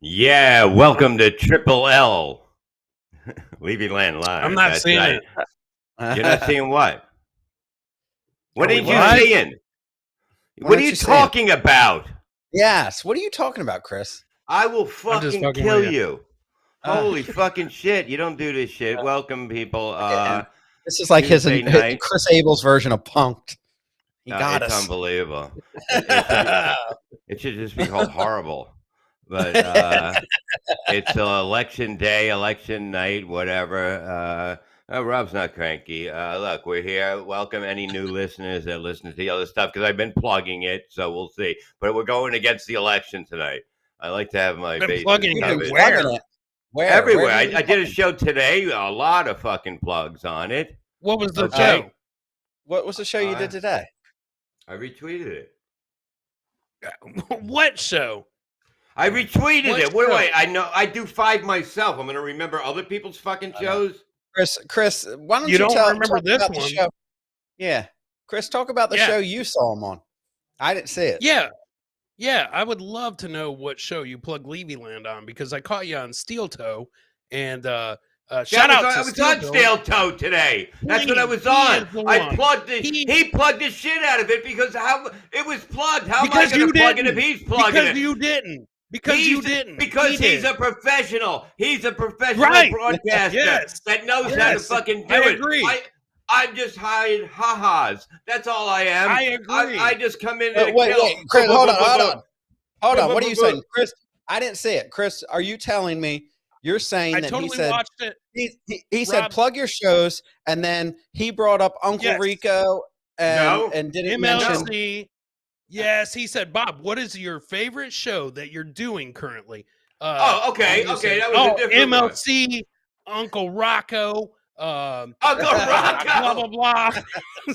Yeah, welcome to Triple L. Levyland Live. I'm not seeing it. You're not seeing what? What Are are we you live? saying? What are you talking about? Yes. What are you talking about, Chris? I will fucking kill you. Holy fucking shit. You don't do this shit. Welcome, people. This is like his Tuesday Chris Abel's version of Punked. He got it's us. unbelievable. It should just be called Horrible. But it's election day, election night, whatever. Rob's not cranky. Look, we're here. Welcome any new listeners that listen to the other stuff, because I've been plugging it, so we'll see. But we're going against the election tonight. I like to have my bases covered. Where? Everywhere. Where I did a show today. A lot of fucking plugs on it. What was the show? What was the show you did today? I retweeted it. What show? I retweeted it. What do I know? I do 5 myself. I'm going to remember other people's fucking shows. Chris, why don't you don't talk remember this about one? The show? Yeah. Chris, talk about the show you saw him on. I didn't see it. Yeah, I would love to know what show you plug Levyland on, because I caught you on Steel Toe, and shout out to I was on Steel Toe today. That's what I was on. I plugged it. He plugged the shit out of it because it was plugged. How am I going to plug it if he's plugging it? Because you didn't. Because you didn't. Because he's a professional. He's a professional broadcaster that knows how to fucking do it. I agree. I'm just hired ha-has. That's all I am. I agree. I just come in and wait, Chris, hold on. What are you saying? Chris, I didn't see it. Chris, are you telling me you're saying that totally he said watched it. He said plug your shows, and then he brought up Uncle Rico and didn't mention Yes, he said, Bob, what is your favorite show that you're doing currently? Okay. That was a different MLC, Uncle Rocco. Uncle Rocco. Blah, blah, blah.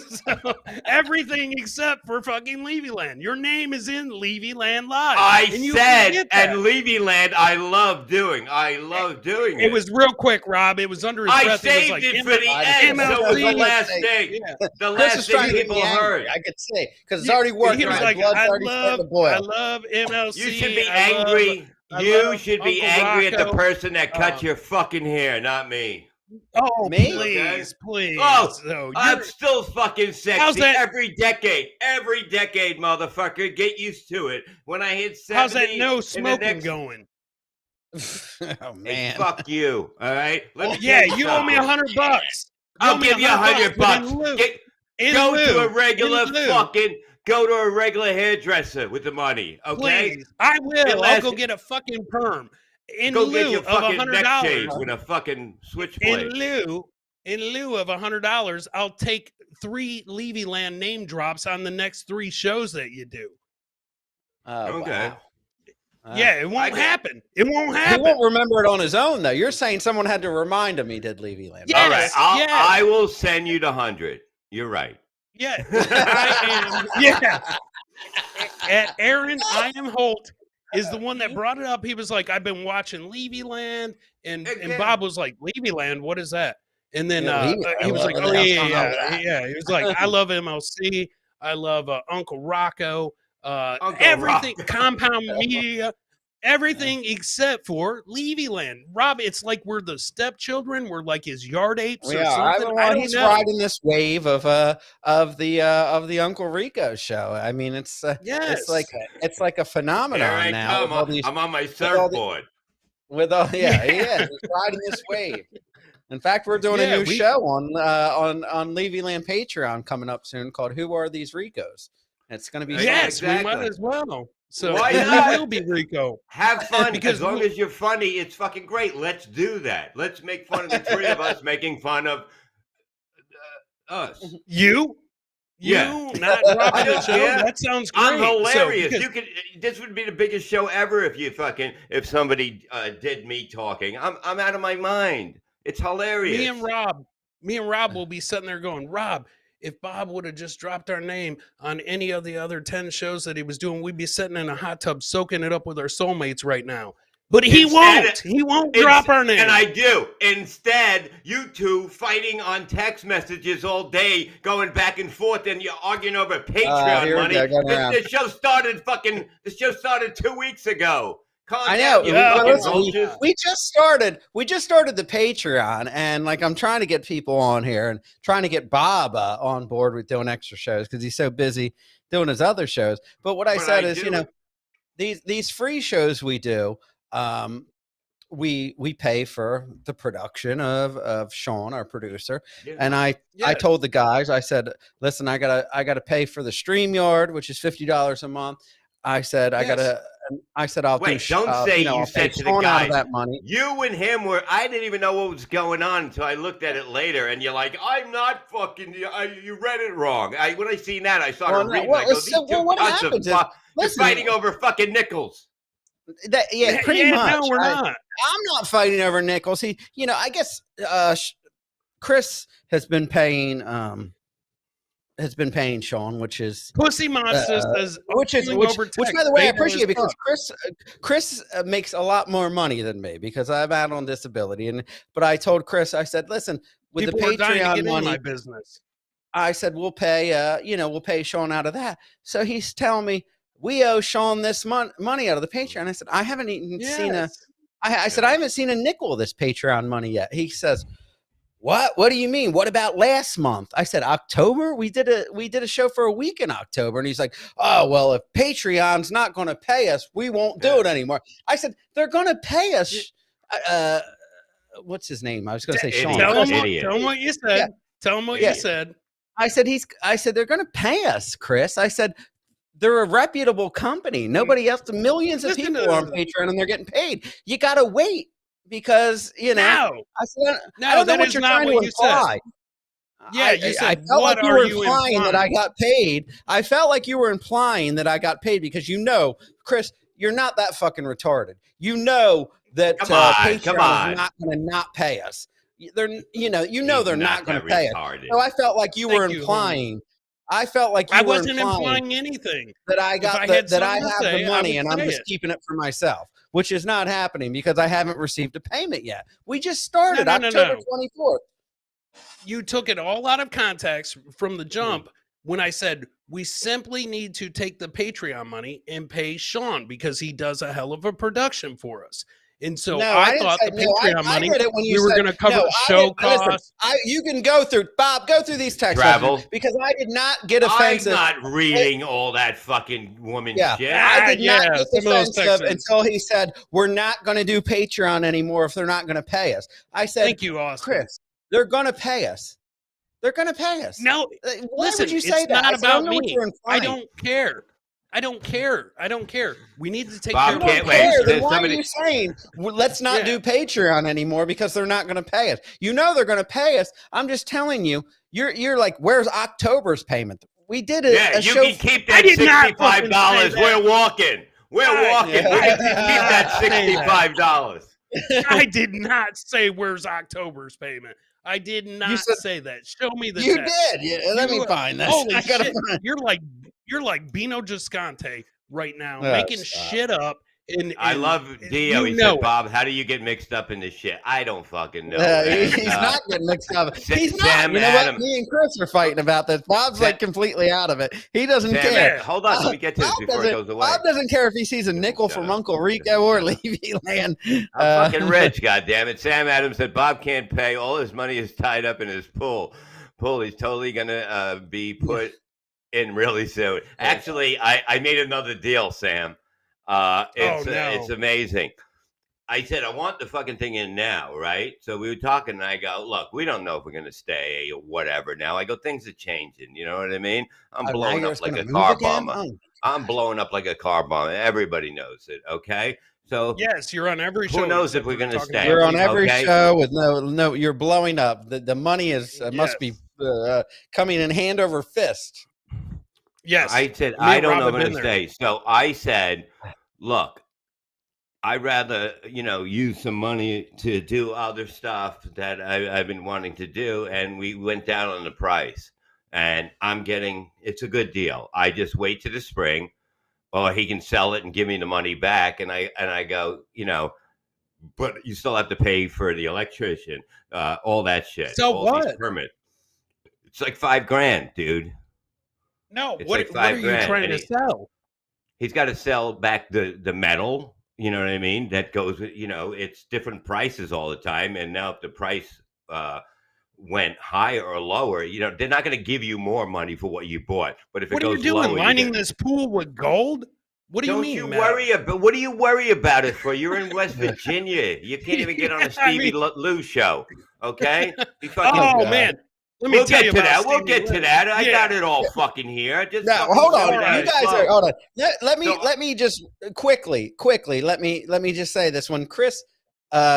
So, everything except for fucking Levyland. Your name is in Levyland Live. I said, and Levyland, I love doing it. It was real quick, Rob. It was under his breath. I saved it for the end, so it was the last thing. Yeah. The last thing people heard. I could say, because it's already working. He was like, I love MLC. You should be angry. You should be angry at the person that cut your fucking hair, not me. Oh, me? Please. Oh, so I'm still fucking sexy every decade, motherfucker. Get used to it. When I hit 70, how's that no smoking going? Oh man, hey, fuck you. All right. You owe me $100. I'll give you $100. Go to a regular hairdresser with the money. Okay, please. I will. I'll go get a fucking perm. In lieu of $100 with a fucking switchblade. In lieu of $100, I'll take 3 Levyland name drops on the next 3 shows that you do. Okay. Wow. It won't happen. It won't happen. He won't remember it on his own, though. You're saying someone had to remind him he did Levyland. All right. I will send you the 100. You're right. Yeah. I am. Yeah. At Aaron, I am Holt. Is the one that brought it up. He was like, I've been watching Levyland, and Bob was like, Levyland, what is that? And then he was like, oh, yeah. He was like, I love MLC. I love Uncle Rocco. Everything, Compound Media, everything except for Levyland. Rob, it's like we're the stepchildren. We're like his yard apes or something. He's riding this wave of the Uncle Rico show. I mean, it's like a phenomenon now. I'm on my surfboard. He is riding this wave. In fact, we're doing a new show on Levyland Patreon coming up soon called "Who Are These Ricos?" It's going to be we might as well. So why not? We will be Rico. Have fun because as long as you're funny, it's fucking great. Let's do that. Let's make fun of the 3 of us making fun of us. You? not dropping the show? That sounds great. I'm hilarious. So, You could. This would be the biggest show ever if somebody did me talking. I'm out of my mind. It's hilarious. Me and Rob will be sitting there going, Rob, if Bob would have just dropped our name on any of the other 10 shows that he was doing, we'd be sitting in a hot tub soaking it up with our soulmates right now. But he won't. He won't drop our name. And I do. Instead, you two fighting on text messages all day, going back and forth, and you're arguing over Patreon money. The show started 2 weeks ago. I know. We just started the Patreon, and like I'm trying to get people on here and trying to get Bob on board with doing extra shows because he's so busy doing his other shows. But what I said is, these free shows we do, we pay for the production of Sean, our producer, and I told the guys, I said, listen, I gotta pay for the StreamYard, which is $50 a month. I said I'll wait. Don't say you said to the guy that money. You and him were. I didn't even know what was going on until I looked at it later. And you're like, I'm not fucking. You read it wrong. When I seen that, I started reading. I go, these what happens is, they're fighting over fucking nickels. Pretty much. No, we're not. I'm not fighting over nickels. I guess Chris has been paying. Sean, which is Pussy Monsters, which by the way I appreciate because Chris makes a lot more money than me because I'm out on disability, but I told Chris, I said, listen, with people the Patreon money, my business, I said we'll pay Sean out of that. So he's telling me we owe Sean this money out of the Patreon. I said I haven't even seen I said I haven't seen a nickel of this Patreon money yet. He says, What do you mean? What about last month? I said, October? We did a show for a week in October. And he's like, oh, well, if Patreon's not going to pay us, we won't do it anymore. I said, they're going to pay us. What's his name? I was going to say Sean. Tell him what you said. Yeah. Tell him what you said. I said, they're going to pay us, Chris. I said, they're a reputable company. Nobody else, millions of people are on Patreon and they're getting paid. You got to wait. Because I said, I don't know what you're trying to imply. Yeah, you said, I felt like you were implying that I got paid. I felt like you were implying that I got paid because Chris, you're not that fucking retarded. You know that Patreon is not going to not pay us. They're not going to pay us. So I felt like you were implying. I felt like I wasn't implying anything. That I got that I have the money and I'm just keeping it for myself, which is not happening because I haven't received a payment yet. We just started October 24th. You took it all out of context from the jump when I said we simply need to take the Patreon money and pay Sean because he does a hell of a production for us. And so I thought the Patreon money, we were going to cover show costs. You can go through these text messages because I did not get offensive. I'm not reading all that fucking woman shit. I did not get offensive until he said, we're not going to do Patreon anymore if they're not going to pay us. I said, thank you, Austin. Chris, they're going to pay us. They're going to pay us. No, why would you say it's that? not about me. I don't care. I don't care. We need to take Bob care of it. Then why are you saying let's not do Patreon anymore because they're not going to pay us? You know they're going to pay us. I'm just telling you. You're like, where's October's payment? We did a show. You can keep that $65. We're walking. We can keep that $65. I did not say where's October's payment. I did not say that. Show me the You text. did. Yeah, let me find this. Holy shit. You're like Bino Gisconte right now, making shit up. And I love Dio. He said, Bob, how do you get mixed up in this shit? I don't fucking know. He's not getting mixed up. He's not. You know what? Me and Chris are fighting about this. Bob's like completely out of it. He doesn't care. Hold on. Let me get to this before it goes away. Bob doesn't care if he sees a nickel from Uncle Rico or Levyland. I'm fucking rich, goddammit. Sam Adams said Bob can't pay. All his money is tied up in his pool. He's totally going to be put in really soon. Actually, I made another deal, Sam. It's amazing. I said, I want the fucking thing in now, right? So we were talking, and I go, look, we don't know if we're going to stay or whatever now. I go, things are changing. You know what I mean? I'm blowing up like a car bomb. I'm blowing up like a car bomb. Everybody knows it, okay? So yes, you're on every show. Who knows if we're going to stay? You're on every show with no. You're blowing up. The money is must be coming in hand over fist. Yes. I said, Me I and don't Rob know have what to been there. say. So I said, look, I'd rather, use some money to do other stuff that I've been wanting to do. And we went down on the price. And it's a good deal. I just wait to the spring, or he can sell it and give me the money back. And I go, but you still have to pay for the electrician, all that shit, So all these what? permits. It's like $5,000, dude. No, It's what like are you $5,000, trying and to sell? he's got to sell back the metal. You know what I mean? That goes. It's different prices all the time, and now if the price went higher or lower, they're not going to give you more money for what you bought. But if it What are you goes doing? lower, Lining this pool with gold? What do you don't mean, you metal? worry about. What do you worry about it for? You're in West Virginia. You can't even get on a Stevie Lou show. Okay? He fucking. Oh man, let me We'll tell get you to about that. We'll Stevie get to Lou. that. I got Yeah. it all fucking here. Just Now, fucking hold show on. me that You it's guys slow. are hold on. Let So- me just quickly. Let me just say this. When Chris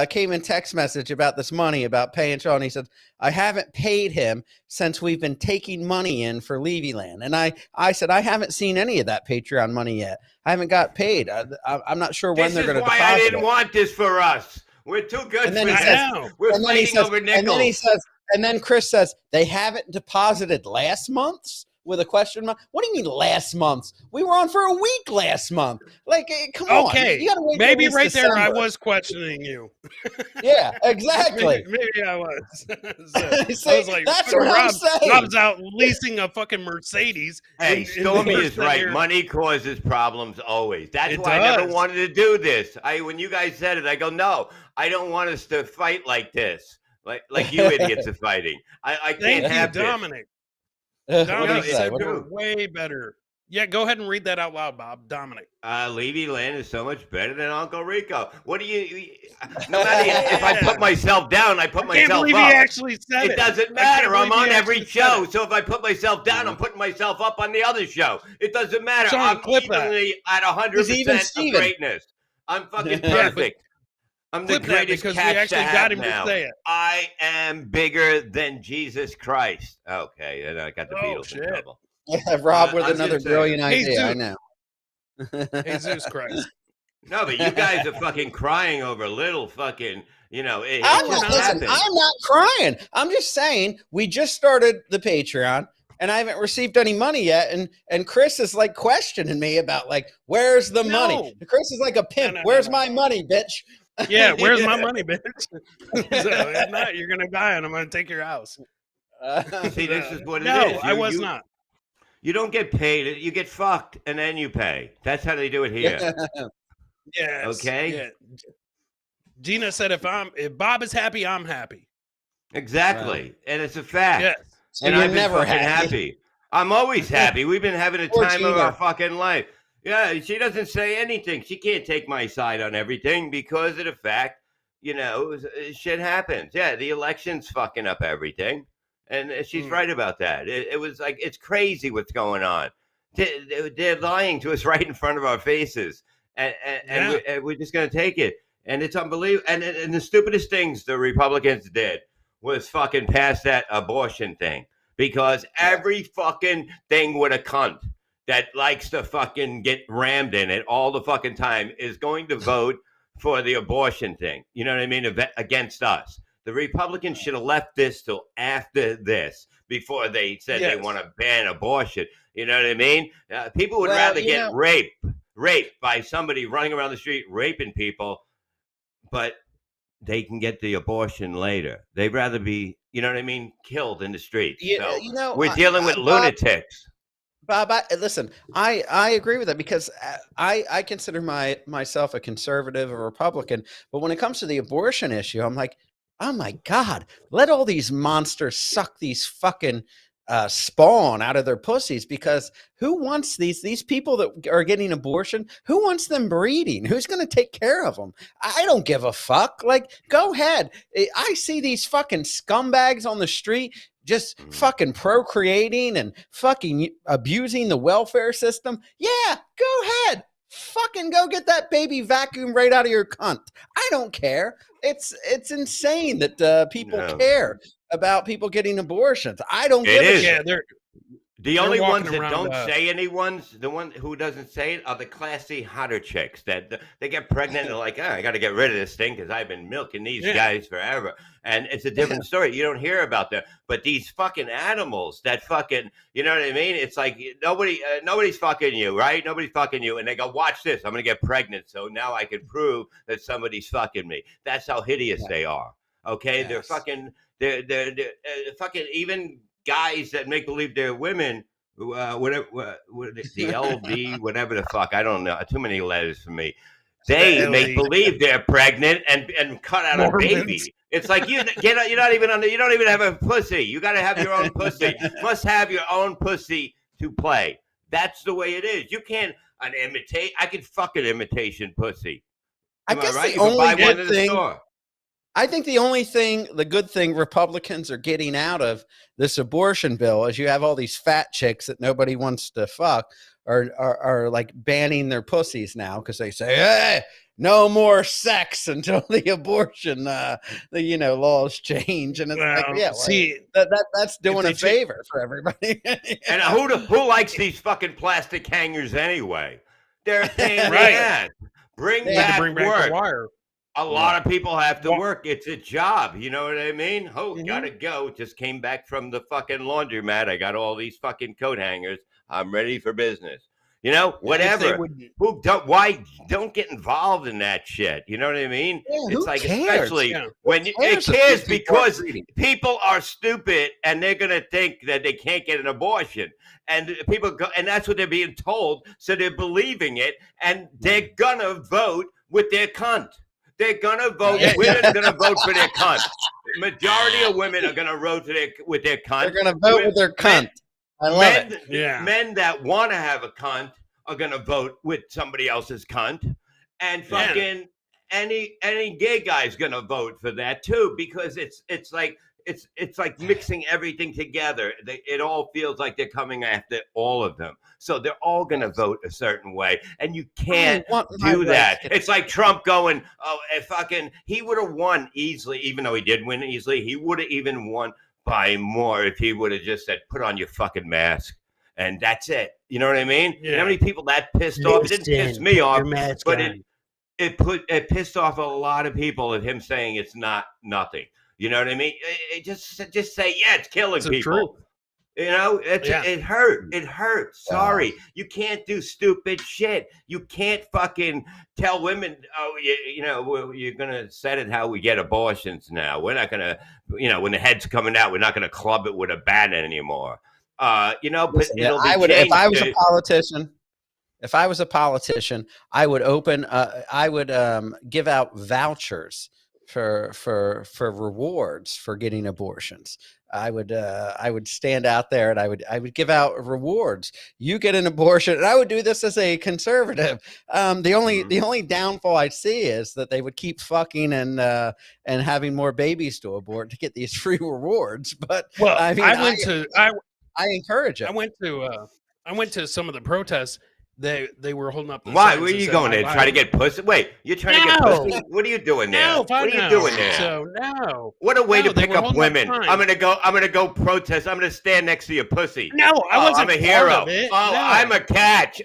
came in text message about this money about paying Sean, he said, "I haven't paid him since we've been taking money in for Levyland." And I said, "I haven't seen any of that Patreon money yet. I haven't got paid. I'm not sure when This they're is going to why deposit I didn't it." want this for us. We're too good And then for he this. says, We're and then he fighting says, over and then he nickels. says, and then Chris says, "They haven't deposited last month's?" With a question mark. What do you mean last month's? We were on for a week last month. Like, come on. Okay, You gotta wait maybe till at right least there I December. was questioning you. Yeah, exactly. Maybe I was. See, I was like, that's fucking what I'm saying. Rob's out leasing a fucking Mercedes. Hey, Stormy the is right. here. Money causes problems always. That's It why I never does. wanted to do this. When you guys said it, I go, no, I don't want us to fight like this. Like you idiots are fighting. I can't Thank you, have this. Dominic. What do Dominic you said say? we're way better. Yeah, go ahead and read that out loud, Bob. Dominic. Levyland is so much better than Uncle Rico. What do you? No matter if I put myself down, I put I can't myself believe up. he actually said it. It doesn't I can't matter. I'm believe he on every actually said show. it. So if I put myself down, I'm putting myself up on the other show. It doesn't matter. Sean, I'm clip that. evenly at He's even 100% of Steven. greatness. I'm fucking Yeah, perfect. I'm the Clip that greatest because we catch to actually got have him now. to say it. I am bigger than Jesus Christ. Okay, and I got the Beatles in trouble. Yeah, Rob with I'm another just saying. brilliant idea. Jesus. I know. Jesus Christ. No, but you guys are fucking crying over little fucking, it I'm just not, listen, happened. I'm not crying. I'm just saying we just started the Patreon and I haven't received any money yet. And Chris is like questioning me about like, where's the money? Chris is like a pimp. No. Where's my money, bitch? Yeah, where's my money, bitch? So if not, you're gonna die and I'm gonna take your house. See, this is what it No, is. I was not. You don't get paid. You get fucked and then you pay. That's how they do it here. Yes. Okay. Yeah. Gina said, "If Bob is happy, I'm happy." Exactly, and it's a fact. Yes. So And you're I've been never fucking happy. I'm always happy. We've been having a Poor time of Gina. our fucking life. Yeah, she doesn't say anything. She can't take my side on everything because of the fact, shit happens. Yeah, the election's fucking up everything. And she's right about that. It was like, it's crazy what's going on. They're lying to us right in front of our faces. And we're just going to take it. And it's unbelievable. And the stupidest things the Republicans did was fucking pass that abortion thing. Because every fucking thing with a cunt that likes to fucking get rammed in it all the fucking time is going to vote for the abortion thing. You know what I mean? Against us. The Republicans should have left this till after this before they said they want to ban abortion. You know what I mean? People would rather get raped by somebody running around the street raping people, but they can get the abortion later. They'd rather be, you know what I mean, killed in the streets. So we're dealing with lunatics. Bob, listen, I agree with that because I consider myself a conservative, a Republican, but when it comes to the abortion issue, I'm like, oh my God, let all these monsters suck these fucking spawn out of their pussies, because who wants these people that are getting abortion? Who wants them breeding? Who's going to take care of them? I don't give a fuck. Like, go ahead. I see these fucking scumbags on the street just fucking procreating and fucking abusing the welfare system. Yeah, go ahead. Fucking go get that baby vacuum right out of your cunt. I don't care. It's insane that people care about people getting abortions. I don't give a shit. Yeah, The only walking ones that around, don't say the one who doesn't say it are the classy, hotter chicks that they get pregnant and they're like, I got to get rid of this thing because I've been milking these guys forever. And it's a different story. You don't hear about them. But these fucking animals that fucking, you know what I mean? It's like nobody's fucking you, right? Nobody's fucking you. And they go, watch this. I'm going to get pregnant. So now I can prove that somebody's fucking me. That's how hideous they are. Okay? Yes. They're fucking, they're fucking even guys that make believe they're women, whatever, the LD, whatever the fuck, I don't know. Too many letters for me. They make believe they're pregnant and cut out a baby. It's like you're not even you don't even have a pussy. You got to have your own pussy. Must have your own pussy to play. That's the way it is. You can't imitate. I could fuck an imitation pussy. I guess the only good thing. I think the good thing Republicans are getting out of this abortion bill is you have all these fat chicks that nobody wants to fuck are like banning their pussies now because they say, hey, no more sex until the abortion, laws change. And it's that's doing a favor for everybody. And who likes these fucking plastic hangers anyway? They're a pain in the ass. Bring back the wire. A lot of people have to work. It's a job. You know what I memean? Oh, gotta go. Just came back from the fucking laundromat. I got all these fucking coat hangers. I'm ready for business. You know, whatever. Why don't get involved in that shit? You know what I mean? Yeah, it's like, cares? Especially when it cares because people are stupid and they're gonna think that they can't get an abortion, and people go, and that's what they're being told. So they're believing it, and they're gonna vote with their cunt. They're gonna vote. Women are gonna vote for their cunt. Majority of women are gonna vote with their cunt. They're gonna vote with their cunt. I love it. Yeah. Men that want to have a cunt are gonna vote with somebody else's cunt, and fucking any gay guy's gonna vote for that too, because it's like mixing everything together. It all feels like they're coming after all of them. So they're all going to vote a certain way. And you can't do that. It's like Trump going, he would have won easily, even though he did win easily. He would have even won by more if he would have just said, put on your fucking mask. And that's it. You know what I mean? Yeah. You know how many people that pissed off? It didn't piss me off, but it pissed off a lot of people at him saying it's not nothing. You know what I mean? Just say, it's killing people. True. You know, it hurt. It hurts. Sorry. You can't do stupid shit. You can't fucking tell women, you're going to set it how we get abortions now. We're not going to, when the head's coming out, we're not going to club it with a bat anymore. But listen, it'll be if I was a politician, I would give out vouchers for rewards for getting abortions. I would stand out there and I would give out rewards. You get an abortion, and I would do this as a conservative. The only downfall I see is that they would keep fucking and having more babies to abort to get these free rewards. But I encourage it. I went to some of the protests. They were holding up. Why? Where are you going there? Try to get pussy? Wait, you're trying to get pussy? What are you doing there? What are you doing there? So no. What a way to pick up women! I'm gonna go protest. I'm gonna stand next to your pussy. No, I wasn't. I'm a hero. Part of it. Oh, no. I'm a catch.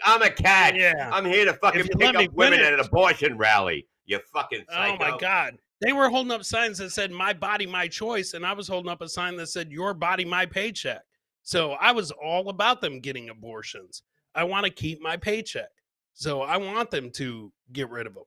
Yeah. I'm here to fucking pick up women at an abortion rally. You fucking psycho. Oh my god! They were holding up signs that said "My body, my choice," and I was holding up a sign that said "Your body, my paycheck." So I was all about them getting abortions. I want to keep my paycheck. So I want them to get rid of them.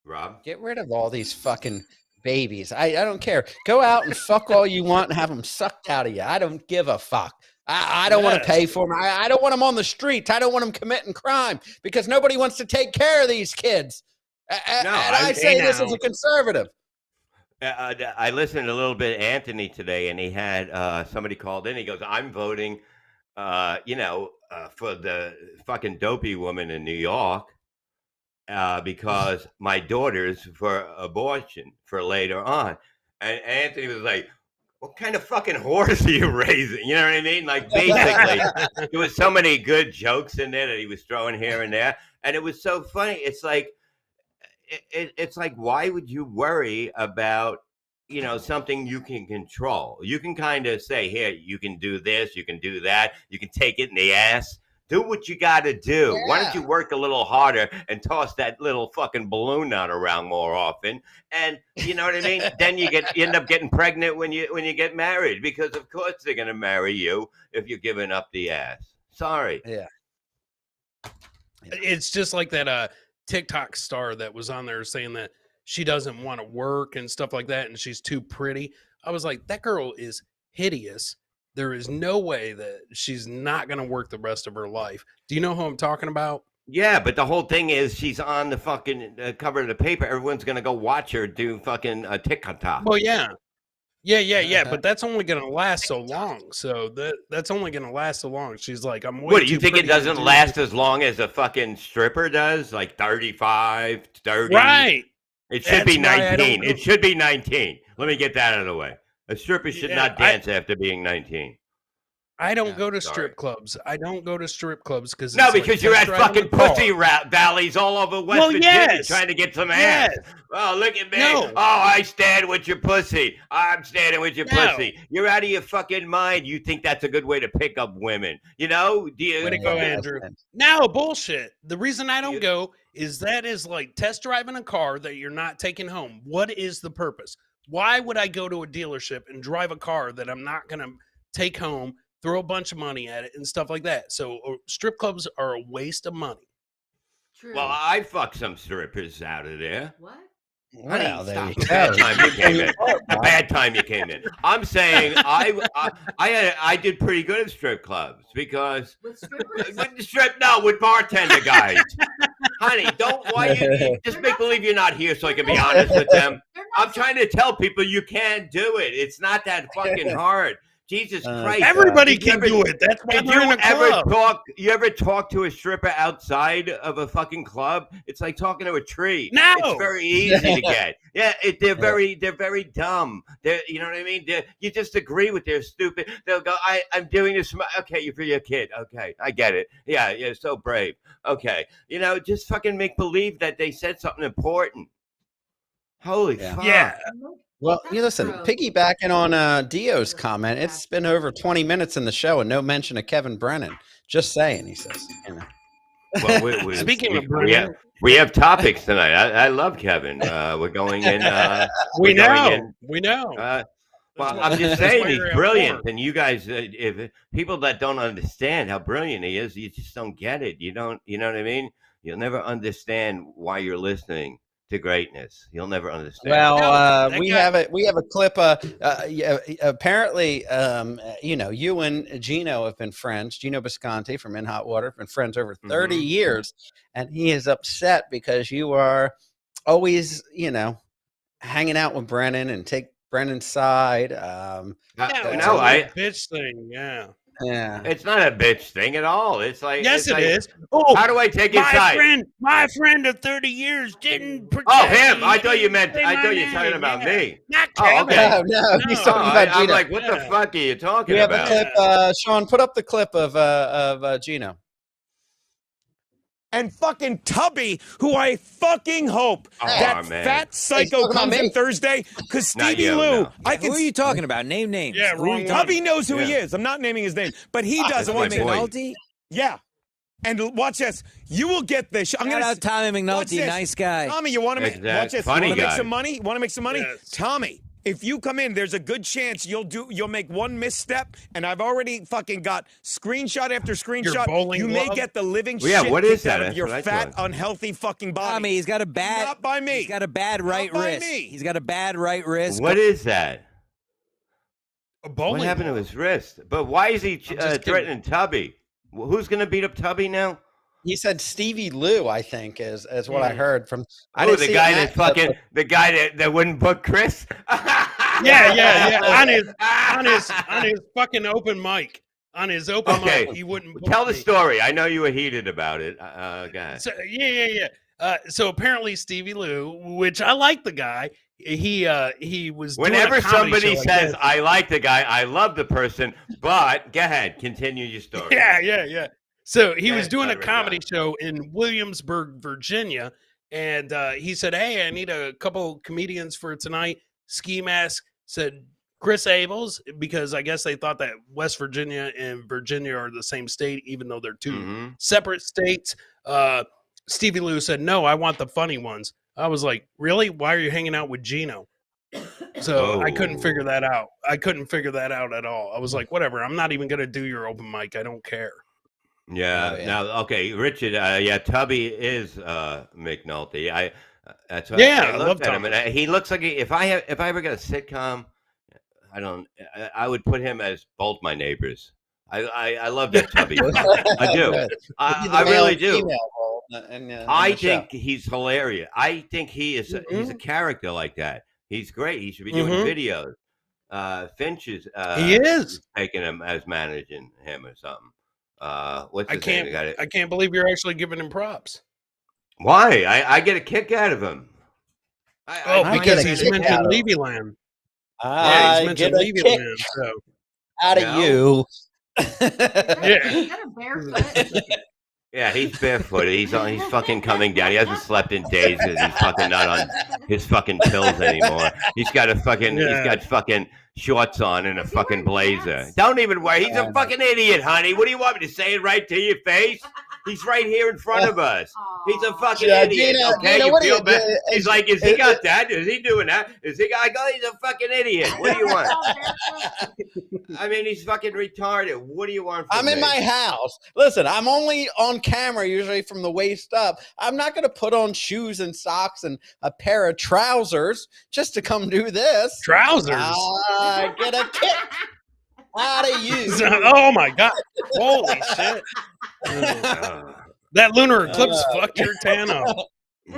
Rob? Get rid of all these fucking babies. I don't care. Go out and fuck all you want and have them sucked out of you. I don't give a fuck. I don't want to pay for them. I don't want them on the streets. I don't want them committing crime because nobody wants to take care of these kids. I say this as a conservative. I listened a little bit to Anthony today, and he had somebody called in. He goes, I'm voting, for the fucking dopey woman in New York because my daughter's for abortion for later on. And Anthony was like, what kind of fucking horse are you raising? You know what I mean? Like, basically, there was so many good jokes in there that he was throwing here and there. And it was so funny. It's like, it's like, why would you worry about something you can control. You can kind of say, here, you can do this, you can do that, you can take it in the ass. Do what you got to do. Yeah. Why don't you work a little harder and toss that little fucking balloon nut around more often? And you know what I mean? Then you end up getting pregnant when you get married, because of course they're gonna marry you if you're giving up the ass. Sorry. Yeah. It's just like that TikTok star that was on there saying that she doesn't want to work and stuff like that, and she's too pretty. I was like, that girl is hideous. There is no way that she's not going to work the rest of her life. Do you know who I'm talking about? Yeah, but the whole thing is she's on the fucking cover of the paper. Everyone's gonna go watch her do fucking TikTok. Well, yeah. But that's only going to last so long. So that's only going to last so long. She's like, I'm way What, do you too think it pretty to doesn't do last this. as long as a fucking stripper does? Like 35, 30? Right. It should be That's why I don't 19. go- It should be 19. Let me get that out of the way. A stripper should not dance after being 19. I don't Yeah, go to sorry. strip clubs. I don't go to strip clubs because No, because you're at fucking pussy valleys all over West Virginia yes. trying to get some Yes. ass. Oh, look at me. No. Oh, I stand with your pussy. I'm standing with your No. pussy. You're out of your fucking mind. You think that's a good way to pick up women. You know? Do you, Way to go, Yeah, Andrew. that's- No, bullshit. The reason I don't You- go is that is like test driving a car that you're not taking home. What is the purpose? Why would I go to a dealership and drive a car that I'm not going to take home, throw a bunch of money at it and stuff like that? So strip clubs are a waste of money. True. Well, I fucked some strippers out of there. What? Well, there Stop. you The bad go. time you came in. The bad time you came in. I'm saying I did pretty good at strip clubs because With strippers? with bartender guys. Honey, why you just make believe you're not here so I can be honest with them. They're not I'm trying to tell people you can do it. It's not that fucking hard. Jesus Christ. Everybody Did you can ever- do it. That's why Did they're you in a ever club. talk to a stripper outside of a fucking club? It's like talking to a tree. No. It's very easy to get. Yeah, they're very dumb. You know what I mean? You just agree with their stupid. They'll go, I'm doing this. Okay, you're for your kid. Okay, I get it. Yeah, you're so brave. Okay, just fucking make believe that they said something important. Holy Yeah. fuck. Yeah. Well, you That's listen, gross. piggybacking on Dio's comment, it's been over 20 minutes in the show and no mention of Kevin Brennan. Just saying, he says. Well, Speaking of we Brennan, we have topics tonight. I love Kevin. We're going in. we we're going know. in, We know. well, why- I'm just that's saying why he's you're at brilliant, war. and you guys, if people that don't understand how brilliant he is, you just don't get it. You know what I mean? You'll never understand why you're listening to greatness. You'll never understand. Well, that we guy- have a clip. Yeah, apparently, you and Gino have been friends. Gino Bisconti from In Hot Water have been friends over 30 Mhm. years, and he is upset because you are always, hanging out with Brennan and take Brennan's side. Yeah, no, it's a bitch thing. Yeah. Yeah. it's not a bitch thing at all. It's like, Yes, it's it like, is. Oh, How do I take his side? my friend of 30 years didn't protect Oh, him! me. I thought you He meant. didn't I say thought my you were talking name. about Yeah. me. Not Oh, Kevin. okay. No, he's No. talking Oh, about I'm Gino. like, what the Yeah. fuck are you talking We have a about? clip. Sean, put up the clip of Gino. And fucking Tubby, who I fucking hope Oh, that man. fat psycho talking about comes me. in Thursday because Not Stevie you, Lou, no. I Who can. are you talking about? Name names. Yeah, Who are wrong you one. Tubby knows who he Yeah. is. I'm not naming his name, but he That's doesn't. my Watch Tommy boy. it. McNulty? Yeah. And watch this. You will get this. I'm Shout gonna out Tommy watch McNulty, this. nice guy. Tommy, you want to make Exactly. watch this? Funny you want to make guy. some money? You want to make some money? Yes. Tommy, if you come in, there's a good chance you'll make one misstep, and I've already fucking got screenshot after screenshot. bowling You may glove? get the living Well, yeah, shit what is kicked that? out of That's your what I fat, thought. unhealthy fucking body. Tommy, he's got a bad. Not by me. He's got a bad right by wrist. me. He's got a bad right wrist. What is that? A bowling What happened to ball. his wrist? But why is he I'm just kidding. threatening Tubby? Who's going to beat up Tubby now? He said Stevie Lou, I think, is what I heard from. I Oh, didn't the see guy it, that Matt, fucking the guy that wouldn't book Chris. Yeah. On his fucking open mic. On his open Okay. mic, he wouldn't book Tell the me. story. I know you were heated about it. Go ahead. So, yeah. So apparently Stevie Lou, which I like the guy, he was doing a Whenever comedy somebody show, I says, guess. I like the guy, I love the person, but go ahead, continue your story. Yeah. So he was Yeah, doing a sorry, comedy John. show in Williamsburg, Virginia, and he said, "Hey, I need a couple comedians for tonight. ski mask said Chris Abels, because I guess they thought that West Virginia and Virginia are the same state, even though they're two separate states. Stevie Lou said, no, I want the funny ones. I was like, really? Why are you hanging out with Gino? So I couldn't figure that out. I couldn't figure that out at all. I was like, whatever. I'm not even going to do your open mic. I don't care. Yeah. Now, okay, Richard. Tubby is McNulty. That's what I looked at him, and he looks like if I ever got a sitcom, I would put him as both my neighbors. I love that Tubby. I do. I really do. I think he's hilarious. I think he's a character like that. He's great. He should be doing videos. Finch is he is taking him as managing him or something. What's his name? I can't believe you're actually giving him props. Why? I get a kick out of him. Because he's mentioned Levyland. Yeah, he's mentioned Levyland. So. Out of you. Is that a barefoot? Yeah, he's barefoot. He's fucking coming down. He hasn't slept in days. He's fucking not on his fucking pills anymore. He's got fucking shorts on and a fucking blazer. Don't even worry. He's a fucking idiot, honey. What do you want me to say it right to your face? He's right here in front of us. He's a fucking idiot. Okay, you feel bad? He's like, is he got that? Is he doing that? Is he? I go, he's a fucking idiot. What do you want? I mean, he's fucking retarded. What do you want from me? I'm in my house. Listen, I'm only on camera usually from the waist up. I'm not going to put on shoes and socks and a pair of trousers just to come do this. Trousers? Get a kick out of you. Oh, my God. Holy shit. That lunar eclipse fucked your tan up.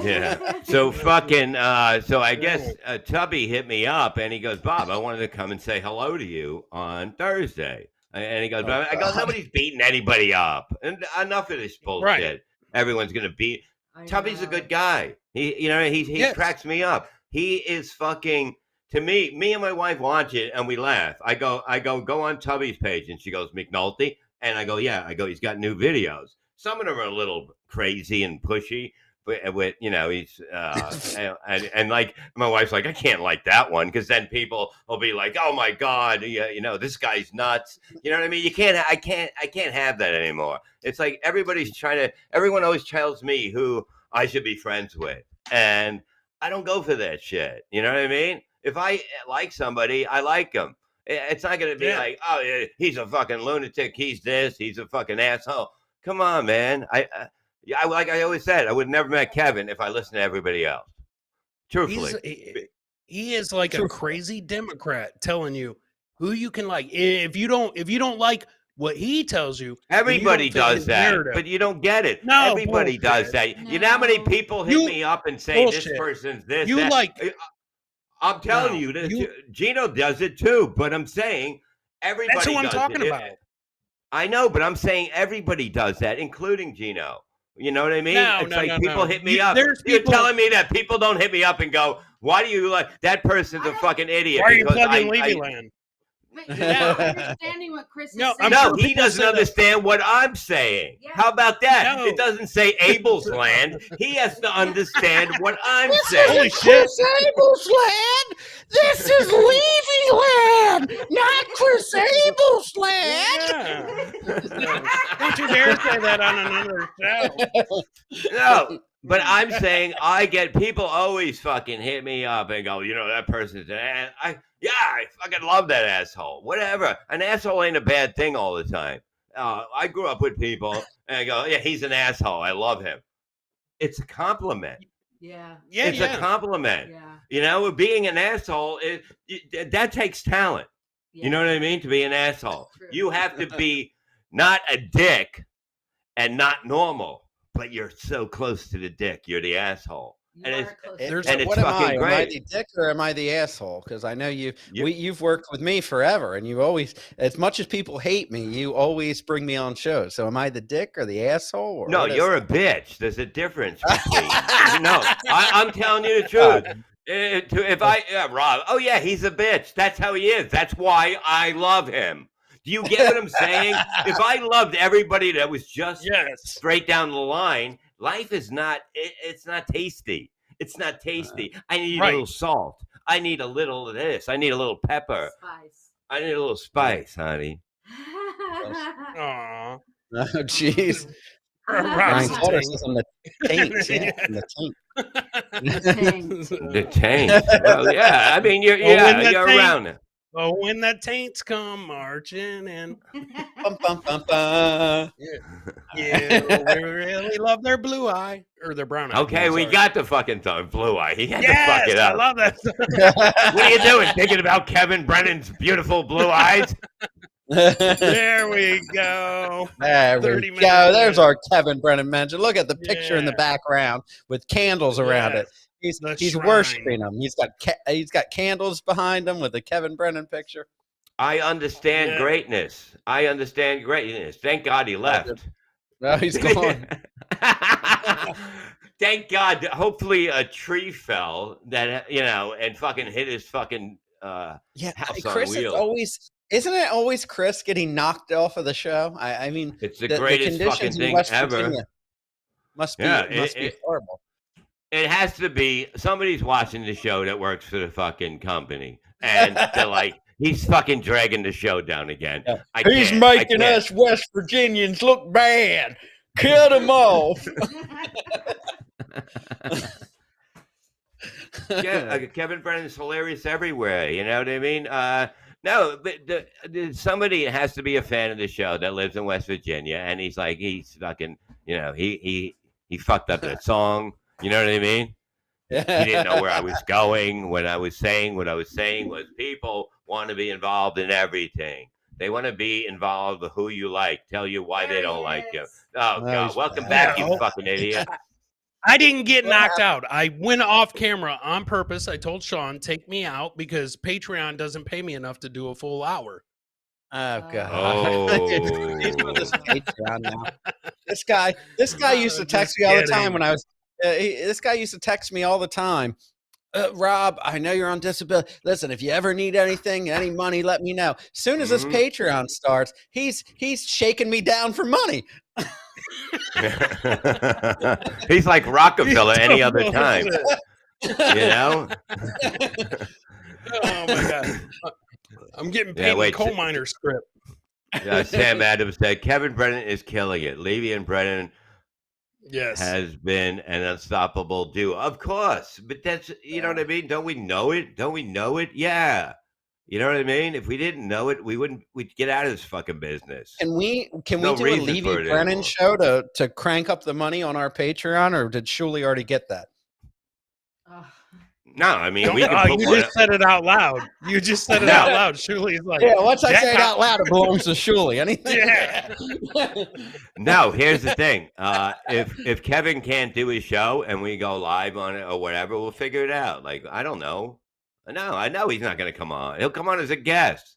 Yeah. So fucking so I guess Tubby hit me up and he goes, Bob, I wanted to come and say hello to you on Thursday. And he goes, I go, nobody's beating anybody up. And enough of this bullshit. Right. Everyone's gonna beat. Tubby's a good guy. He cracks me up. He is fucking. To me and my wife watch it and we laugh. I go on Tubby's page and she goes, McNulty. And I go, yeah. I go, he's got new videos. Some of them are a little crazy and pushy, but with he's and like my wife's like, I can't like that one because then people will be like, oh my God, this guy's nuts. You know what I mean? I can't have that anymore. It's like everyone always tells me who I should be friends with, and I don't go for that shit. You know what I mean? If I like somebody, I like them. It's not going to be like, oh, yeah, he's a fucking lunatic. He's this. He's a fucking asshole. Come on, man. Like I always said, I would never met Kevin if I listened to everybody else. Truthfully, he is like a crazy Democrat telling you who you can like. If you don't like what he tells you, everybody does that, but you don't get it. No, everybody does that. No. You know how many people hit me up and say this person's this? You that. like. I'm telling you, Gino does it too, but I'm saying everybody does it. That's who I'm talking about. I know, but I'm saying everybody does that, including Gino. You know what I mean? People hit me up. You're telling me that people don't hit me up and go, why do you like that person's a fucking idiot? Why are you plugging Levyland? You're not understanding what Chris is saying. No, he doesn't understand what I'm saying. Yeah. How about that? No. It doesn't say Abel's land. He has to understand what I'm saying. Holy shit. Chris Abel's land. This is Levyland, not Chris Abel's land. Yeah. Don't you dare say that on another show. No. But I'm saying I get people always fucking hit me up and go, that person's an ass. I fucking love that asshole. Whatever. An asshole ain't a bad thing all the time. I grew up with people and I go, yeah, he's an asshole. I love him. It's a compliment. Yeah. It's a compliment. Yeah. Being an asshole, that takes talent. Yeah. You know what I mean? To be an asshole. True. You have to be not a dick and not normal. But you're so close to the dick. You're the asshole. It's what am I? Am I the dick or am I the asshole? Because I know you've worked with me forever, and you always, as much as people hate me, you always bring me on shows. So am I the dick or the asshole? Or no, you're a bitch. There's a difference between No, I'm telling you the truth. Rob, oh yeah, he's a bitch. That's how he is. That's why I love him. Do you get what I'm saying? If I loved everybody that was just straight down the line, life is not, it's not tasty. It's not tasty. I need a little salt. I need a little of this. I need a little pepper. Spice. I need a little spice, honey. Aw. Oh, jeez. Brian Rob's Slaughter a says on the taint. Yeah, on the taint. The taint. Well, yeah. I mean, you're that you're taint- around it. Oh, when the taints come marching in. Bum, bum, bum, bum. Yeah, we really love their blue eye or their brown eye. Okay, I'm we sorry. got the fucking blue eye. He had to Yes, fuck it I up. love that. What are you doing? Thinking about Kevin Brennan's beautiful blue eyes? There we go. There 30 we go. minutes There's in. our Kevin Brennan mention. Look at the picture in the Yeah. background with candles around it. The He's shrine. worshiping him. He's got candles behind him with the Kevin Brennan picture. I understand Yeah. greatness. I understand greatness. Thank God he left. No, he's gone. Thank God. Hopefully a tree fell that and fucking hit his fucking Yeah, house on Chris is wheels. isn't it always Chris getting knocked off of the show? I mean, It's the greatest fucking conditions in thing West ever. Virginia must be Yeah, be horrible. It has to be somebody's watching the show that works for the fucking company, and they're like, he's fucking dragging the show down again. Yeah. I He's can't- I making can't. us West Virginians look bad. Cut him off. Yeah, Kevin Brennan's hilarious everywhere. You know what I mean? No, but somebody has to be a fan of the show that lives in West Virginia, and he's fucking, he fucked up that song. You know what I mean? He didn't know where I was going when I was saying what I was saying was people want to be involved in everything. They want to be involved with who you like, tell you why they don't like you. Oh, God. Welcome back, you fucking idiot. I didn't get knocked out. I went off camera on purpose. I told Sean, take me out because Patreon doesn't pay me enough to do a full hour. Oh God! Oh. He's on this Patreon now. This guy used to Just text me all the kidding. time when I was. This guy used to text me all the time. Rob, I know you're on disability. Listen, if you ever need anything, any money, let me know. Soon as this Patreon starts, he's shaking me down for money. He's like Rockefeller any other time. You know? Oh my God. I'm getting paid wait, in coal miner script. Sam Adams said Kevin Brennan is killing it. Levy and Brennan Yes. has been an unstoppable duo. Of course. But that's, you know what I mean? Don't we know it? Don't we know it? Yeah. You know what I mean? If we didn't know it, we'd get out of this fucking business. Can we No do a reason Levy for it Brennan anymore. show to crank up the money on our Patreon, or did Shuley already get that? No, I mean, we You can put one. just said it out loud. You just said it out loud. Shuley's like, Yeah, once I that say it guy- out loud, it belongs to Shuley. Anything? Yeah. No, here's the thing. If Kevin can't do his show and we go live on it or whatever, we'll figure it out. Like, I don't know. No, I know he's not going to come on. He'll come on as a guest.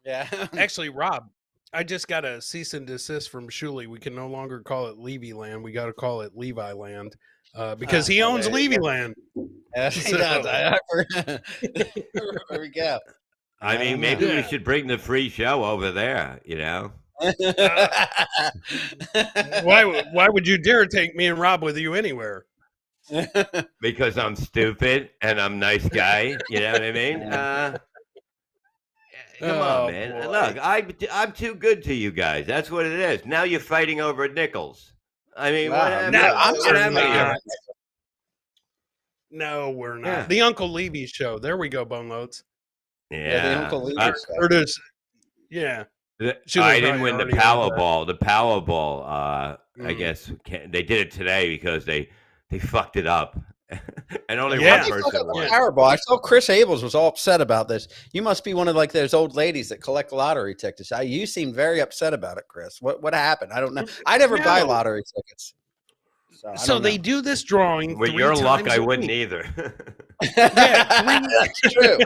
Yeah. Actually, Rob, I just got a cease and desist from Shuley. We can no longer call it Levyland. We got to call it Levyland because he owns there you go. Levyland. Yeah, he does. There we go. I mean, maybe we Yeah. should bring the free show over there, you know? Why would you dare take me and Rob with you anywhere? Because I'm stupid and I'm a nice guy. You know what I mean? Come Oh, on, man. boy. Look, I'm too good to you guys. That's what it is. Now you're fighting over nickels. I mean, Wow. whatever. No, I'm What certainly happened not. here? No, we're not. Yeah. The Uncle Levy show. There we go, Bone Loads. Yeah, the Uncle Levy I- show. Or does, yeah. The- Should've I didn't probably win the already heard that. Powerball. The Powerball, I Mm. guess they did it today because they fucked it up, and only Yeah. one How'd you fuck person up the won. Powerball? I saw Chris Abels was all upset about this. You must be one of like those old ladies that collect lottery tickets. You seemed very upset about it, Chris. What happened? I don't know. I never buy No. lottery tickets. I So don't they know. do this drawing. With 3 your luck, times I a wouldn't week. either. That's true.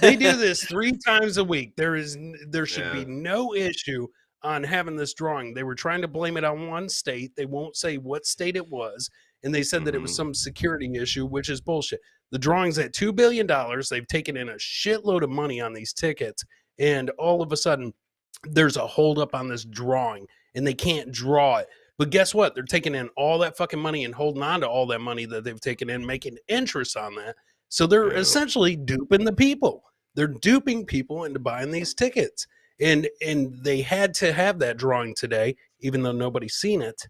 They do this 3 times a week. There should Yeah. be no issue on having this drawing. They were trying to blame it on one state. They won't say what state it was, and they said that it was Mhm. some security issue, which is bullshit. The drawing's at $2 billion. They've taken in a shitload of money on these tickets, and all of a sudden, there's a holdup on this drawing, and they can't draw it. But guess what? They're taking in all that fucking money and holding on to all that money that they've taken in, making interest on that. So they're Yeah. essentially duping the people. They're duping people into buying these tickets. And they had to have that drawing today, even though nobody's seen it,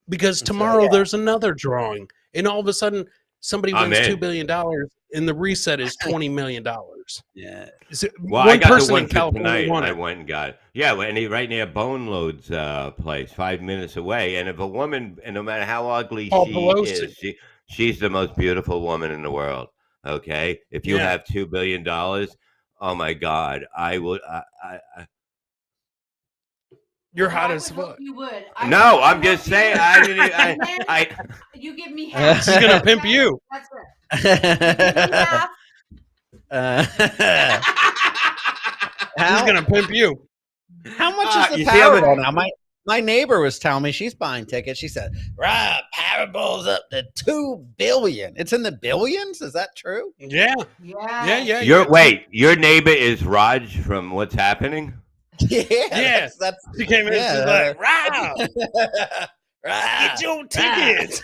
because So, tomorrow yeah. there's another drawing. And all of a sudden somebody I'm wins in. $2 billion and the reset is $20 million. Yeah. Well, I got the person one in for California tonight. won I it. went and got it. Yeah, and he right near Bone Load's place, 5 minutes away. And if a woman, and no matter how ugly Paul she Pelosi. is, she's the most beautiful woman in the world. Okay, if you Yeah. have $2 billion, oh my God, I would. You're Well, hot I as would hope fuck. You would. No, would I'm hope just you saying. would. I didn't. And then I you give me half. She's gonna pimp you. That's it. You give me half. She's gonna pimp you. How much is you the see how Powerball much- now? My neighbor was telling me she's buying tickets. She said, "Right, Powerball's up to $2 billion. It's in the billions. Is that true?" Yeah. Yeah. Yeah. your neighbor is Raj from What's Happening. Yeah. That's She came in. Yeah, She's like, "Wow, right. get your tickets."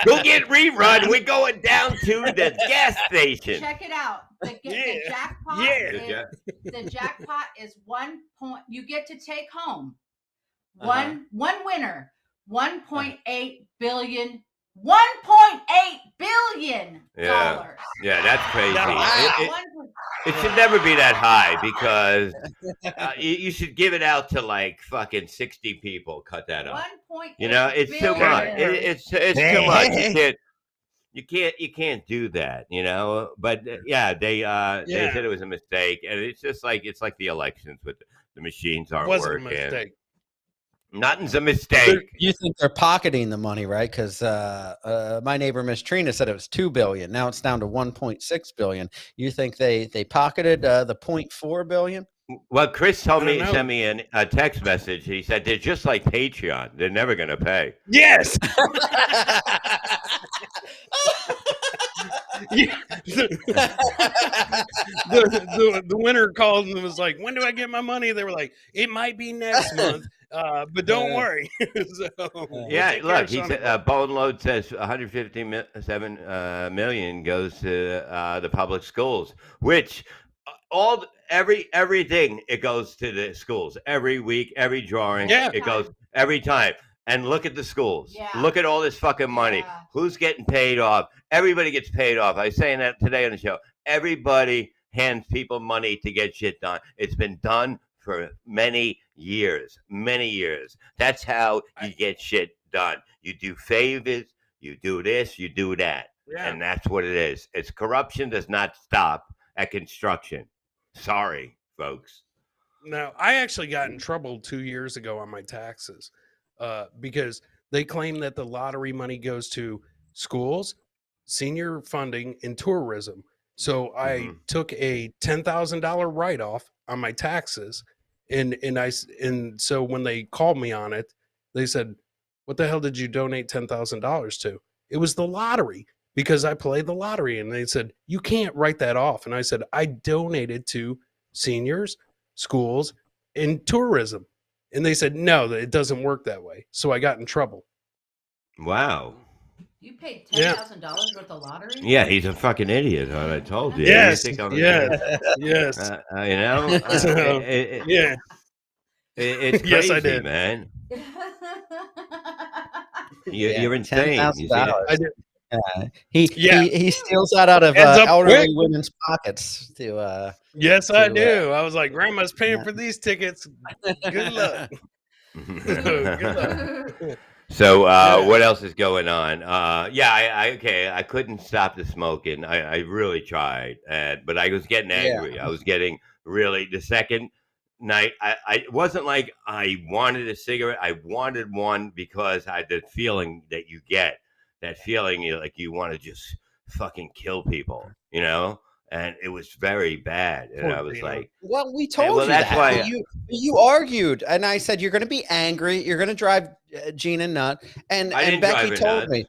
Go get rerun. We're going down to the gas station. Check it out. The Yeah. jackpot. Yeah. The jackpot is 1 point. You get to take home Uh-huh. one winner. 1.8 billion. 1.8 billion Yeah. dollars. Yeah, that's crazy. Wow. It should never be that high because you should give it out to like fucking 60 people. Cut that up. 1.8 You know, it's too billion. much. It's too much. You can't do that. You know, but yeah, they said it was a mistake, and it's just like the elections with the machines aren't Wasn't a working. mistake. Nothing's a mistake. You think they're pocketing the money, right? Because my neighbor Miss Trina said it was $2 billion. Now it's down to $1.6 billion. You think they pocketed the $0.4 billion? Well, Chris don't know. sent me a text message. He said they're just like Patreon. They're never going to pay. Yes. Yeah. The winner called and was like, "When do I get my money?" They were like, "It might be next month, but don't worry." So, Yeah, we'll look, take he care of said Bone Load says 157 million goes to the public schools, which everything it goes to the schools every week, every drawing, Yeah. it goes every time. And look at the schools. Yeah. Look at all this fucking money. Yeah. Who's getting paid off? Everybody gets paid off. I was saying that today on the show. Everybody hands people money to get shit done. It's been done for many years. Many years. That's how you get shit done. You do favors, you do this, you do that. Yeah. And that's what it is. It's corruption does not stop at construction. Sorry, folks. No, I actually got in trouble 2 years ago on my taxes because they claim that the lottery money goes to schools, senior funding, and tourism. So I took a $10,000 write-off on my taxes, and so when they called me on it, they said, "What the hell did you donate $10,000 to?" It was the lottery because I played the lottery, and they said, "You can't write that off." And I said, "I donated to seniors, schools, and tourism." And they said, "No, it doesn't work that way." So I got in trouble. Wow. You paid $10,000 worth of lottery? Yeah, he's a fucking idiot. What I told you. Yes, You think I'm yes. you know, Yeah. it's crazy, Yes, I did. man. Yeah, You're insane. You see that? I did. He steals that out of Ends up elderly quick. women's pockets to Yes, I to, do. I was like, "Grandma's paying for these tickets. Good luck." Good luck. So Yeah. what else is going on? I couldn't stop the smoking. I really tried, but I was getting angry. I was getting really the second night. I it wasn't like I wanted a cigarette. I wanted one because I had the feeling that you get that feeling you want to just fucking kill people, you know. And it was very bad, and Poor I was Dino. like, well, we told well, you that's that. why- But you argued, and I said you're going to be angry. You're going to drive Gina nut, and I didn't Becky drive her told nuts. me.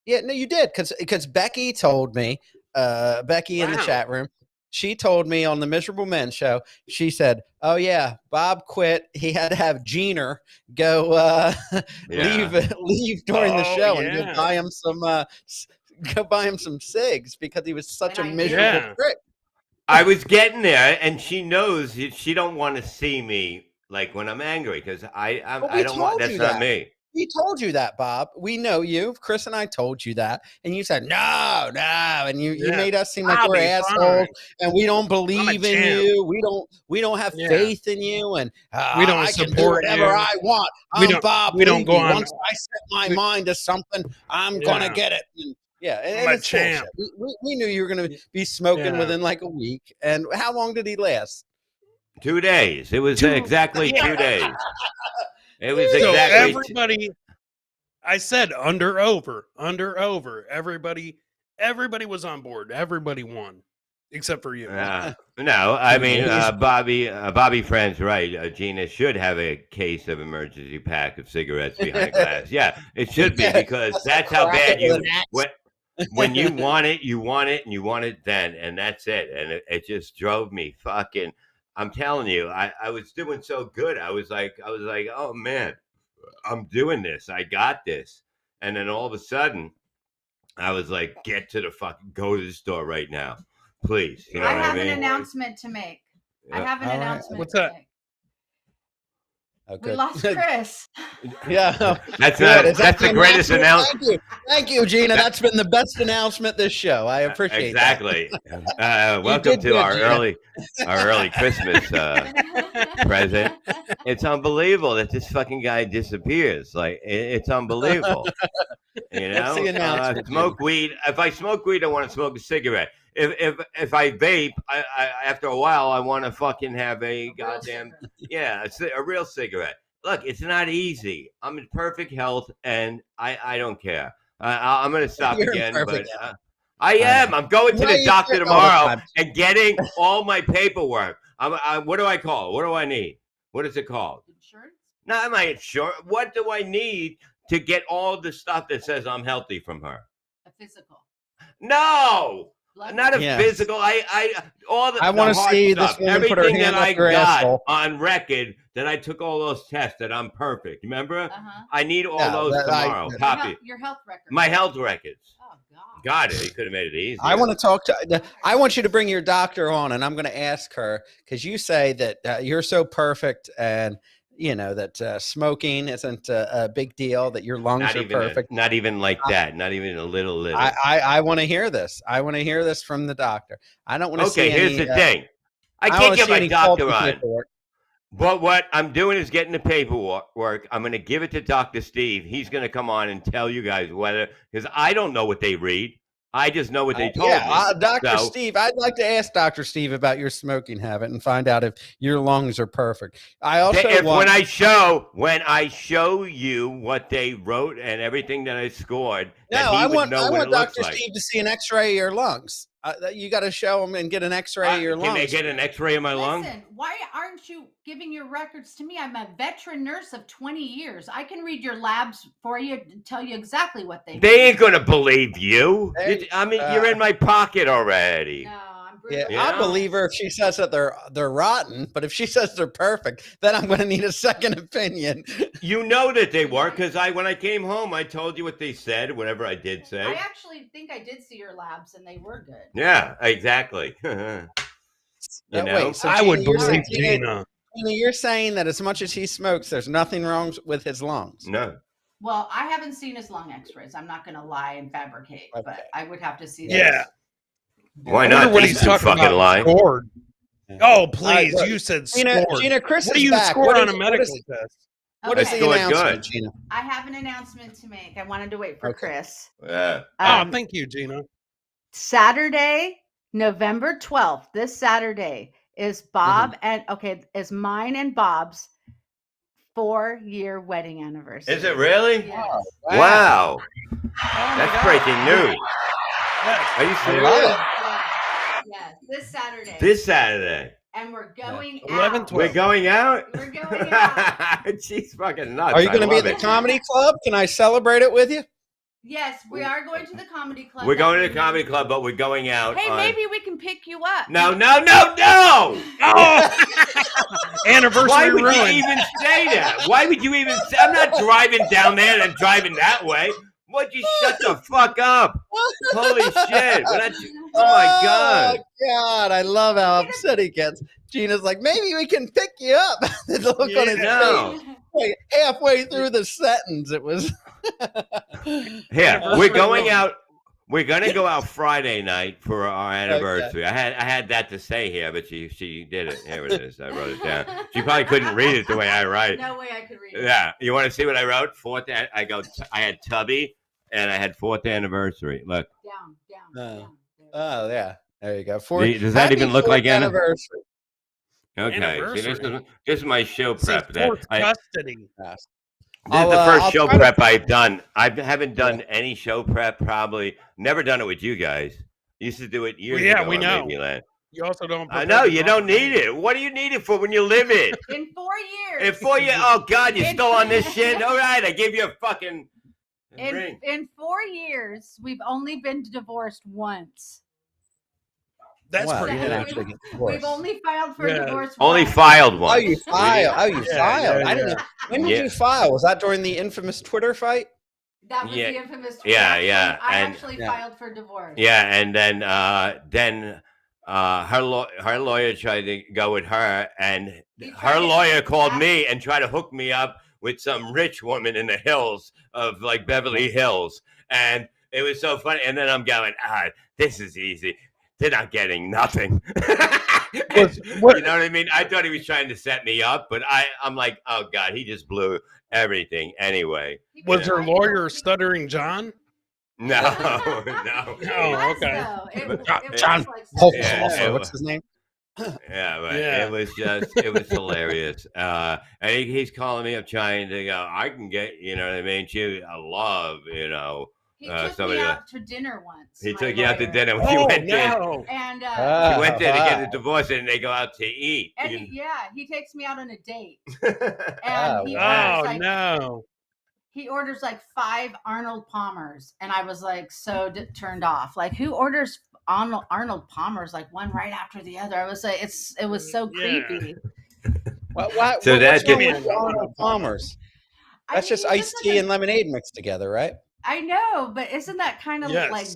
Yeah, no, you did because Becky told me. Becky in the Wow. chat room. She told me on the Miserable Men show. She said, "Oh yeah, Bob quit. He had to have Gina go leave during the Oh, show and yeah. go buy him some go buy him some cigs because he was such a And I did. miserable Yeah. prick. I was getting there, and she knows she don't want to see me like when I'm angry because I we don't want. told That's you not that. me. We told you that, Bob. We know you. Chris and I told you that, and you said no, and you Yeah. made us seem like I'll we're be assholes, fine. and we don't believe in champ. you. We don't have Yeah. faith in you, and We don't I can do support whatever you. I want. We I'm don't- Bob we don't go Levy. on- Once I set my we- mind to something, I'm gonna Yeah. get it. And, yeah, and I'm a it's bullshit. champ. We knew you were gonna be smoking Yeah. within like a week. And how long did he last? 2 days. It was exactly 2 days. It was So exactly. everybody, I said under over. Everybody was on board. Everybody won, except for you. No, I mean Bobby Friend's right. Gina should have a case of emergency pack of cigarettes behind glass. Yeah, it should be because that's how bad you. When you want it, you want it, and you want it then, and that's it. And it just drove me fucking. I'm telling you, I was doing so good. I was like, oh man, I'm doing this. I got this. And then all of a sudden, I was like, go to the store right now, please. You know I what have I mean? an announcement to make. I have an All right. announcement. What's to that? make. Oh, We good. lost Chris. Yeah. That's Good. Is that that's the greatest announcement. Thank you, Gina. That's been the best announcement this show. I appreciate that. Exactly. Welcome did to good, our Gina. early Christmas present. It's unbelievable that this fucking guy disappears. Like it's unbelievable. You That's the know, announcement, smoke weed. If I smoke weed, I want to smoke a cigarette. If I vape, I after a while I want to fucking have a goddamn a real cigarette. Look, it's not easy. I'm in perfect health, and I don't care. I'm going to stop You're in again, perfect but health. I am. I'm going to Why the you doctor sick all the tomorrow time? and getting all my paperwork. What do I call it? What do I need? What is it called? Insurance? Not my insurance. What do I need to get all the stuff that says I'm healthy from her? A physical. No. Blood Not a Yes. physical. I I wanna hard see this stuff, woman put her everything hand that up I her got asshole. on record that I took all those tests that I'm perfect. Remember? Uh-huh. I need all Yeah, those tomorrow. Copy Your health record. my health records. Oh God. Got it. He could have made it easy. I want to talk to. I want you to bring your doctor on, and I'm going to ask her because you say that you're so perfect, and you know that smoking isn't a big deal. That your lungs are perfect. Not even like that. Not even a little. I want to hear this. I want to hear this from the doctor. I don't want to see. Okay, here's any, the thing. I don't can't wanna get see my any doctor faulty on. paperwork. But what I'm doing is getting the paperwork. I'm going to give it to Dr. Steve. He's going to come on and tell you guys whether, because I don't know what they read. I just know what they told me. Dr. So- Steve, I'd like to ask Dr. Steve about your smoking habit and find out if your lungs are perfect. I also When I show you what they wrote and everything that I scored, that he would know what it looks Dr. like. Steve to see an X-ray of your lungs. You got to show him and get an X-ray of your lungs. Can they get an X-ray of my lung? Listen, why aren't you giving your records to me? I'm a veteran nurse of 20 years. I can read your labs for you and tell you exactly what they They ain't gonna believe you. Hey, You're in my pocket already. No, I'm Yeah, brutally I Yeah. believe her if she says that they're rotten, but if she says they're perfect, then I'm going to need a second opinion. You know that they were, because when I came home, I told you what they said, whatever I did say. I actually think I did see your labs and they were good. Yeah, exactly. You know? Wait, so I Gina, would you're believe saying- Gina. Gina, you're saying that as much as he smokes, there's nothing wrong with his lungs. No. Well, I haven't seen his lung x-rays. I'm not going to lie and fabricate, Okay. but I would have to see Yeah. Why I not? wonder what These he's two talking fucking about. lie. Scored. Oh, please! look, You said Gina, scored. Gina, Chris What do is you back. score What on is- a what medical is- test? What I is the scored announcement, good. Gina? I have an announcement to make. I wanted to wait for Okay. Chris. Yeah. Oh, thank you, Gina. Saturday, November 12th, this Saturday is Bob is mine and Bob's 4-year wedding anniversary. Is it really? Yes. Wow. Oh That's breaking news. Are you I serious? love it. Yes, this Saturday. This Saturday. And we're going 11, out. 12. We're going out? We're going out. She's fucking nuts. Are you I going to be love at the it. comedy club? Can I celebrate it with you? Yes, we are going to the comedy club. We're going to that the comedy club, but we're going out. Hey, on... maybe we can pick you up. No. Oh! Anniversary Why would ruined. you even say that? Why would you even say? I'm not driving down there and driving that way. Would you shut the fuck up? Holy shit! Oh my god! Oh God, I love how upset he gets. Gina's like, maybe we can pick you up. The look on his No. face, like halfway through the sentence, it was. Here, we're going out. We're gonna go out Friday night for our anniversary. Okay. I had that to say here, but she did it. Here it is. I wrote it down. She probably couldn't read it the way I write. No way I could read it. Yeah, you want to see what I wrote? I had Tubby, and I had 4th anniversary. Look. Down. Oh yeah, there you go. Does that even look like anniversary? Okay, see, this is my show prep. Custody. This is the first show prep I've done. I haven't done any show prep, probably. Never done it with you guys. Used to do it years ago. Yeah, we know. Levyland. You also don't. I know, you don't need it. What do you need it for when you live it? In 4 years. In 4 years? Oh, God, you're still on this shit? All right, I gave you a fucking ring. In 4 years, we've only been divorced once. That's pretty good. We've only filed for divorce. Only filed one. Oh, you filed. Yeah. I didn't know. When did you file? Was that during the infamous Twitter fight? That was the infamous Twitter yeah. I actually filed for divorce. Yeah, and then her lawyer tried to go with her, and her lawyer called me and tried to hook me up with some rich woman in the hills of like Beverly Hills, and it was so funny. And then I'm going, this is easy. They're not getting nothing. You know what I mean? I thought he was trying to set me up, but I'm like, oh God, he just blew everything anyway. Was her lawyer Stuttering John? No. Oh, okay. John Polk. What's his name? Yeah, but it was hilarious. And he's calling me up trying to go, I can get, you know what I mean? I love, He took me out to dinner once. He took you out to dinner when Oh, you went no. And she went there to get a divorce, and they go out to eat. and he takes me out on a date. Oh, And he Oh, orders no. he orders like 5 Arnold Palmers, and I was like so turned off. Like, who orders Arnold Palmers like one right after the other? I was like, it was so creepy. What, So what's that wrong with Arnold Palmers? That's just iced tea and lemonade mixed together, right? I know, but isn't that kind of like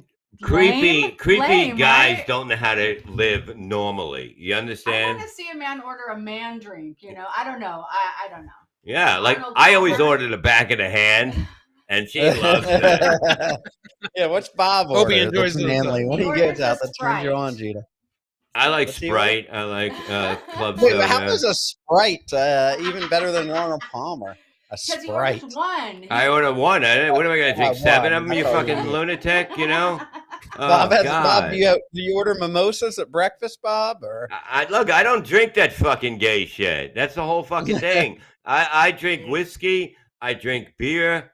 creepy lame, guys right? don't know how to live normally. You I understand? want to see a man order a man drink. I don't know. I don't know. Yeah, like Arnold I always Palmer. order the back of the hand, and she loves that. Yeah, what's Bob Hope he order? enjoys That's those, manly. What he do you get orders out a that turns you Sprite. on, Gina? I like What's he Sprite. I like club Wait, soda. how is a Sprite even better than Arnold Palmer? A Because he orders Sprite. one. I order one. What am I going to drink? 7 of them? You That's all fucking you need. lunatic, Oh, Bob, God. do you order mimosas at breakfast, Bob? Or Look, I don't drink that fucking gay shit. That's the whole fucking thing. I drink whiskey, I drink beer,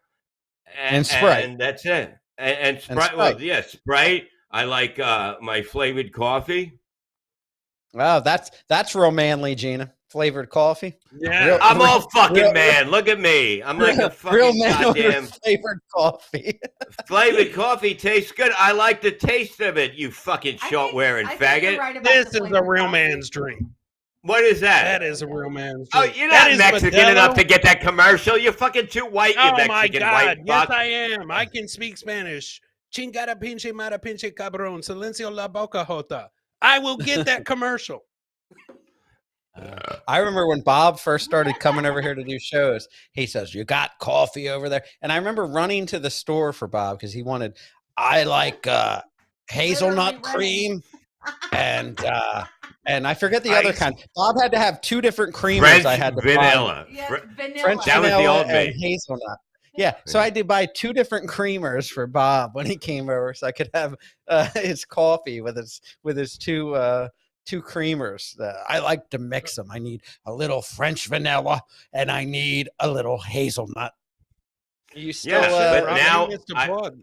And Sprite. and that's it. And Sprite. Well, yeah, Sprite. I like my flavored coffee. wow, that's real manly, Gina. Flavored coffee. Yeah. I'm all fucking man. Look at me. I'm like a real fucking man goddamn flavored coffee. flavored coffee. Tastes good. I like the taste of it. You fucking short wearing I think you're faggot. right about This the is a flavored real coffee. man's drink. What is that? That is a real man's Oh, drink. you're That not is Mexican Modelo. enough to get that commercial. You're fucking too white, you Oh, Mexican my God. white Yes, fuck. I am. I can speak Spanish. Chingada pinche mara pinche cabrón. Silencio la boca jota. I will get that commercial. I remember when Bob first started coming over here to do shows, he says, "You got coffee over there?" And I remember running to the store for Bob because he wanted, I like hazelnut Literally cream and I forget the other kind. Bob had to have 2 different creamers. French I had to vanilla. Yes, Fr- vanilla. French That was the vanilla old me. and hazelnut. Yeah, so I had to buy 2 different creamers for Bob when he came over, so I could have his coffee with his two creamers. I like to mix them. I need a little French vanilla and I need a little hazelnut. You still, Yeah, but Robin, now he missed a I- plug.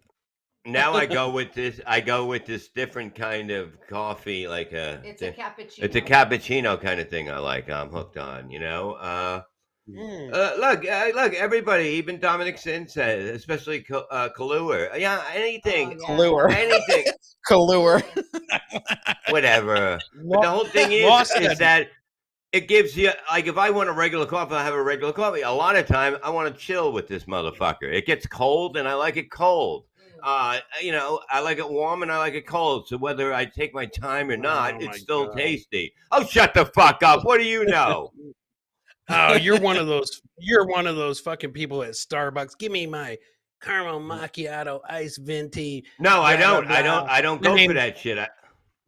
Now I go with this different kind of coffee, like It's a cappuccino. it's a cappuccino kind of thing. I like. I'm hooked on. Look, everybody, even Dominic Sin says, especially Kahlua. Yeah, anything, Kahlua. anything, Kahlua. whatever. But the whole thing is Lost that it gives you, like, if I want a regular coffee, I have a regular coffee. A lot of time, I want to chill with this motherfucker. It gets cold, and I like it cold. You know, I like it warm and I like it cold. So whether I take my time or not, it's still tasty. Oh, shut the fuck up! What do you know? Oh, you're one of those. You're one of those fucking people at Starbucks. Give me my caramel macchiato ice venti. No, I blah, don't. blah, I don't. blah. I don't My go name- for that shit.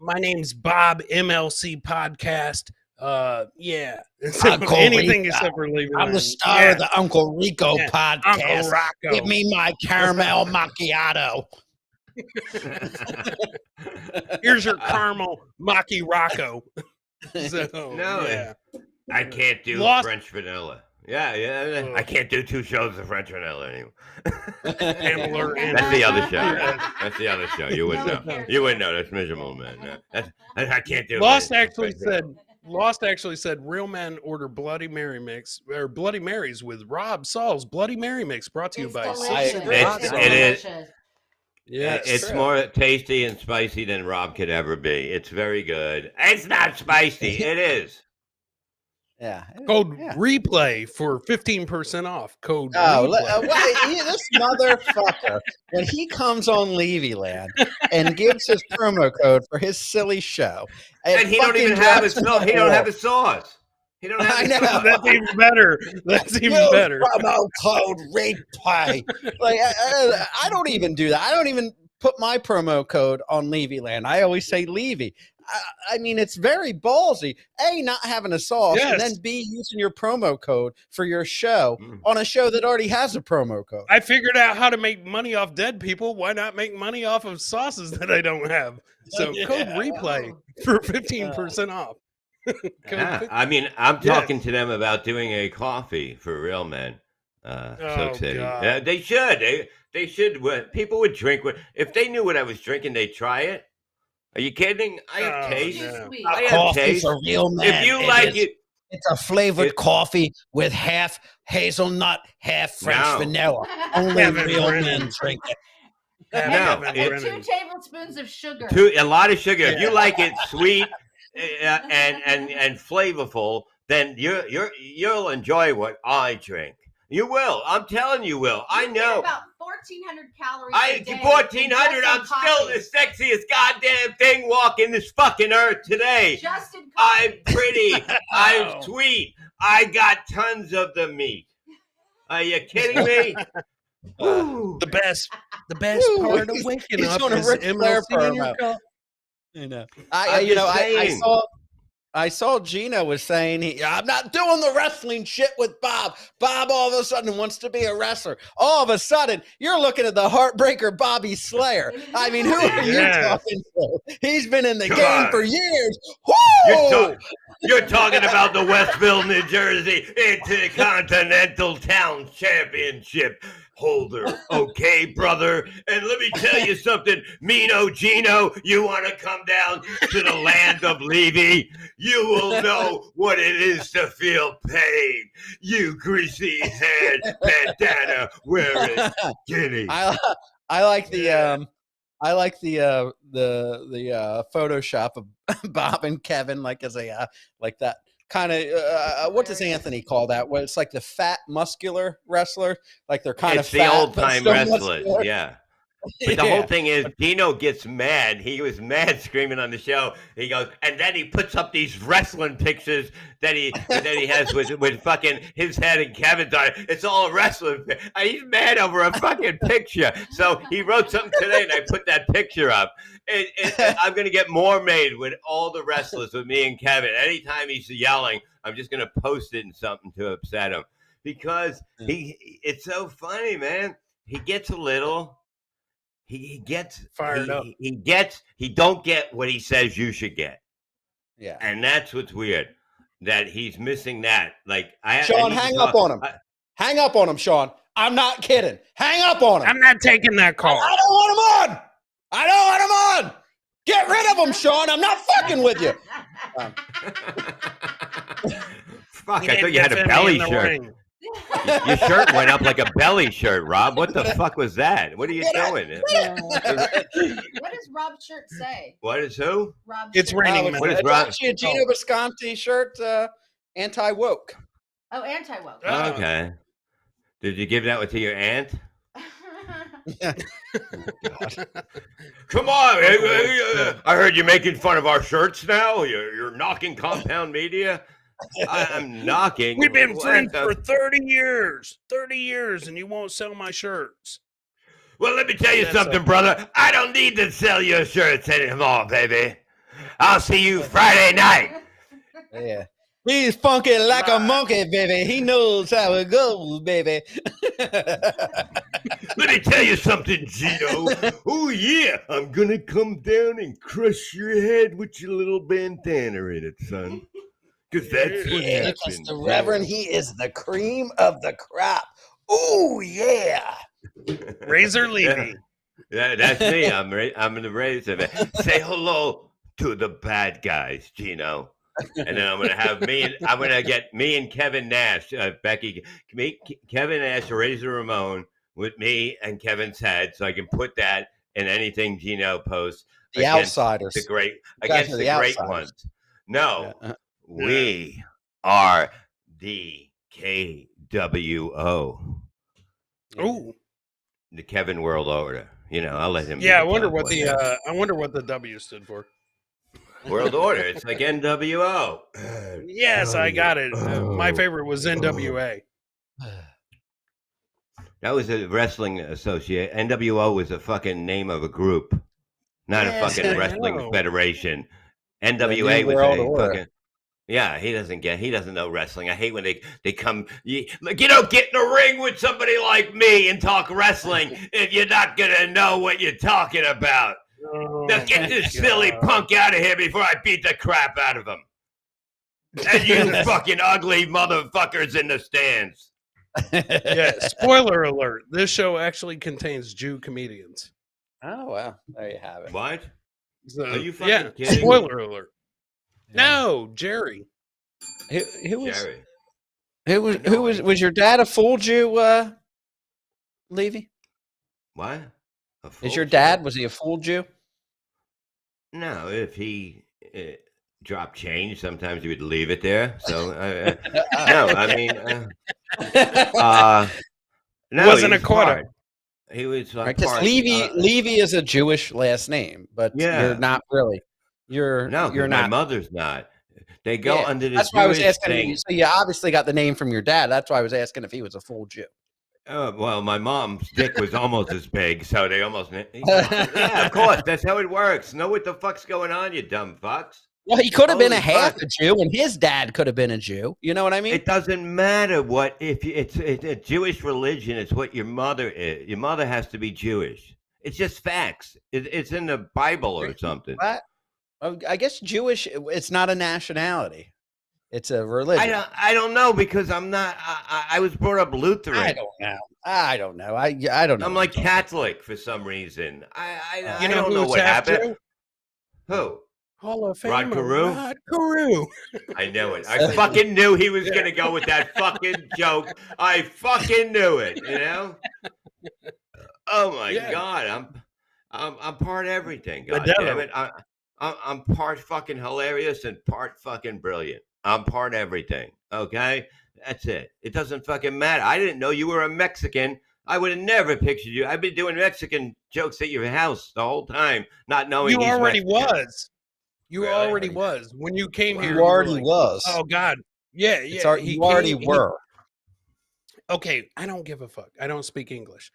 My name's Bob, MLC Podcast. Yeah. Uncle Anything Rico. except for leaving. I'm the star of the Uncle Rico podcast. Uncle Rocco. Give me my caramel macchiato. Here's your caramel Maki Rocco. So, No, yeah. I can't do Lost- French vanilla. Yeah. I can't do 2 shows of French vanilla anymore. Pamela and That's the other show. That's the other show. You wouldn't know. cares. You wouldn't know. That's miserable, man. I can't do Lost it. actually said real men order Bloody Mary mix or Bloody Marys with Rob Saul's Bloody Mary mix, brought to you It's by delicious. Social It Rock is. Salt. delicious. Yes. It's more tasty and spicy than Rob could ever be. It's very good. It's not spicy. It is. Yeah. Code Yeah. replay for 15% off. Code Oh, replay. this motherfucker, when he comes on Levyland and gives his promo code for his silly show, it And he don't even fucking have a drops sauce. He don't have a sauce. He don't have I a know. sauce. That's even better. That's even Use better. promo code replay. Like I don't even do that. I don't even put my promo code on Levyland. I always say Levy. I mean, it's very ballsy. A, not having a sauce, and then Yes. B, using your promo code for your show Mm. on a show that already has a promo code. I figured out how to make money off dead people. Why not make money off of sauces that I don't have? So Yeah. code replay for 15% off. Code Yeah, 15 I mean, I'm Yeah. talking to them about doing a coffee for real men. Silk Oh, City. God. Yeah, they should. They should. People would drink. If they knew what I was drinking, they'd try it. Are you kidding? I have Oh, taste. no. Sweet. I have Coffee taste. for real men. If you like is. it, It's a flavored It- coffee with half hazelnut, half French No. vanilla. Only Kevin real Brennan. men drink it. No, Kevin it- And Brennan. 2 tablespoons of sugar. a lot of sugar. If you like it sweet and flavorful, then you'll enjoy what I drink. You will. I'm telling you will. I You get know. about 1,400 calories. I a day 1,400. just I'm in still coffee. the sexiest goddamn thing walking this fucking earth today. Just in I'm coffee. pretty. I'm sweet. I got tons of the meat. Are you kidding me? Woo. The best Woo, part of he's- waking he's up on a is Ric Flair MLC in your promo. cup. You know, I'm you know, just I saying. saw Gino was saying I'm not doing the wrestling shit with Bob. Bob all of a sudden wants to be a wrestler. All of a sudden, you're looking at the heartbreaker Bobby Slayer. I mean, who are you Yes. talking to? He's been in the Come game on. for years. You're, Woo! you're talking about the Westville, New Jersey Intercontinental Town Championship holder. Okay, brother. And let me tell you something, Mino Gino, you want to come down to the land of Levy? You will know what it is to feel pain. You greasy head bandana wearing guinea. I like the Photoshop of Bob and Kevin like as a like that kind of what does Anthony call that? Well, it's like the fat muscular wrestler, like they're kind It's of the fat, old but time still wrestlers, muscular. yeah. But the whole thing is, Dino gets mad. He was mad screaming on the show. He goes, and then he puts up these wrestling pictures that he has with fucking his head and Kevin's on it. It's all wrestling. He's mad over a fucking picture. So he wrote something today, and I put that picture up. I'm gonna get more made with all the wrestlers with me and Kevin. Anytime he's yelling, I'm just gonna post it in something to upset him because it's so funny, man. He gets a little. He gets Fired up. He don't get what he says you should get. Yeah. And that's what's weird. That he's missing that. Like Sean, hang up on him. Hang up on him, Sean. I'm not kidding. Hang up on him. I'm not taking that call. I don't want him on. I don't want him on. Get rid of him, Sean. I'm not fucking with you. Fuck, I thought you had a belly shirt. Your shirt went up like a belly shirt, Rob. What the fuck was that? What are you doing? What does Rob's shirt say? What is who? Rob's It's shirt. raining Oh, men. What is it's Rob- actually a Gino Visconti shirt. Anti-woke. Oh, anti-woke. Oh. Okay. Did you give that one to your aunt? Come on, I heard you're making fun of our shirts now. You're knocking Compound Media. I'm knocking. We've been What friends the- for 30 years. 30 years, and you won't sell my shirts. Well, let me tell you That's something, brother. I don't need to sell your shirts anymore, baby. I'll see you Friday night. Yeah. He's funky like a monkey, baby. He knows how it goes, baby. Let me tell you something, Gino. Oh, yeah. I'm going to come down and crush your head with your little bandana in it, son. Because that's what Yeah, happens. because the Reverend, he is the cream of the crop. Oh, yeah. Razor Levy. That's me. I'm in the razor. Say hello to the bad guys, Gino. And then I'm gonna get me and Kevin Nash, Becky, Kevin Nash, Razor Ramon with me and Kevin's head, so I can put that in anything Gino posts. The outsiders. The great You guys against are the the great outsiders. ones. No, we are the KWO. Ooh. The Kevin World Order. You know, I'll let him. Yeah, I be wonder top what one. I wonder what the W stood for. World Order. It's like NWO. Yes, I got it. My favorite was NWA. That was a wrestling associate. NWO was a fucking name of a group, not Yes, a fucking I wrestling know. federation. The NWA New was World a Order. fucking. Yeah, he doesn't know wrestling. I hate when they come. You don't get in a ring with somebody like me and talk wrestling if you're not gonna know what you're talking about. Oh, Now get this my silly God. punk out of here before I beat the crap out of him. And you fucking ugly motherfuckers in the stands. Yeah, spoiler alert. This show actually contains Jew comedians. Oh, well. There you have it. What? So, Are you fucking yeah, kidding? spoiler alert. No, Jerry. Who was Jerry. who was your dad a full Jew, Levy? What? A Is full your Jew? dad, was he a full Jew? No, if he dropped change, sometimes he would leave it there. So, no, I mean, no, Wasn't he a was quarter. part. He was Because part. Levy is a Jewish last name, but Yeah. you're not really. You're No, 'cause you're my not. mother's not. They go Yeah, under the that's why I was Jewish asking. thing. So you obviously got the name from your dad. That's why I was asking if he was a full Jew. Well, my mom's dick was almost as big, so they almost. Yeah, of course, that's how it works. Know what the fuck's going on, you dumb fucks. Well, he could have been a Holy half fuck. a Jew, and his dad could have been a Jew. You know what I mean? It doesn't matter what if it's a Jewish religion. It's what your mother is. Your mother has to be Jewish. It's just facts. It's in the Bible or something. What? I guess Jewish. It's not a nationality. It's a religion. I don't know because I'm not. I was brought up Lutheran. I don't know. I don't know. I don't know. I'm like Catholic for some reason. I You know don't know who's what half happened. Jew? Who? Hall of Famer. Rod Carew? Rod Carew. I knew it. I fucking knew he was gonna go with that fucking joke. I fucking knew it. You know. Oh my Yeah. God! I'm part everything. God Modelo. damn it! I'm part fucking hilarious and part fucking brilliant. I'm part everything. Okay, that's it. It doesn't fucking matter. I didn't know you were a Mexican. I would have never pictured you. I've been doing Mexican jokes at your house the whole time, not knowing You he's already Mexican. was. You Really? already was. When you came here, You were already like, was. Oh God. Yeah, yeah. You already were. Okay, I don't give a fuck. I don't speak English.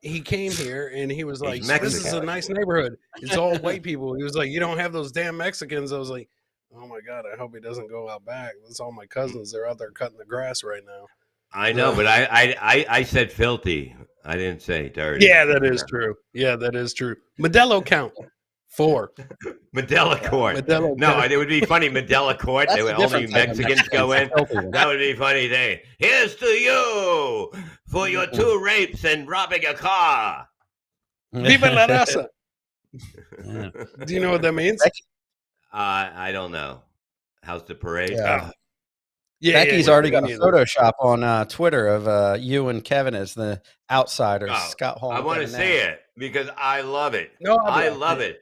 He came here and he was like, He's "This is Mexican. a nice neighborhood. It's all white people." He was like, "You don't have those damn Mexicans." I was like, "Oh my God, I hope he doesn't go out back. That's all my cousins. They're out there cutting the grass right now." I know, but I said filthy. I didn't say dirty. Yeah, that is true. Yeah, that is true. Modelo count 4. Medela Court. Modelo No, count. it would be funny. Medela Court. That's They a would only different type of Mexicans go in. Mexican. That would be funny thing. Here's to you for your 2 rapes and robbing a car. Viva la raza. Yeah. Do you know what that means? I don't know. How's the parade? Yeah. Yeah, Becky's already got a Photoshop on Twitter of you and Kevin as the outsiders. Oh, Scott Hall. I and want to Kevin see Nash. it because I love it. No, I love it.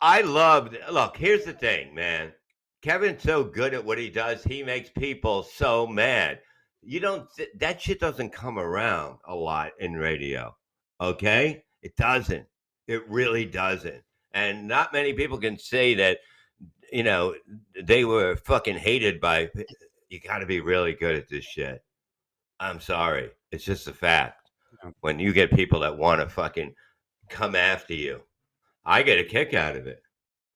I loved. Look, here's the thing, man. Kevin's so good at what he does. He makes people so mad. You don't. That shit doesn't come around a lot in radio. Okay, it doesn't. It really doesn't. And not many people can say that. You know, they were fucking hated by. You got to be really good at this shit. I'm sorry. It's just a fact. When you get people that want to fucking come after you, I get a kick out of it.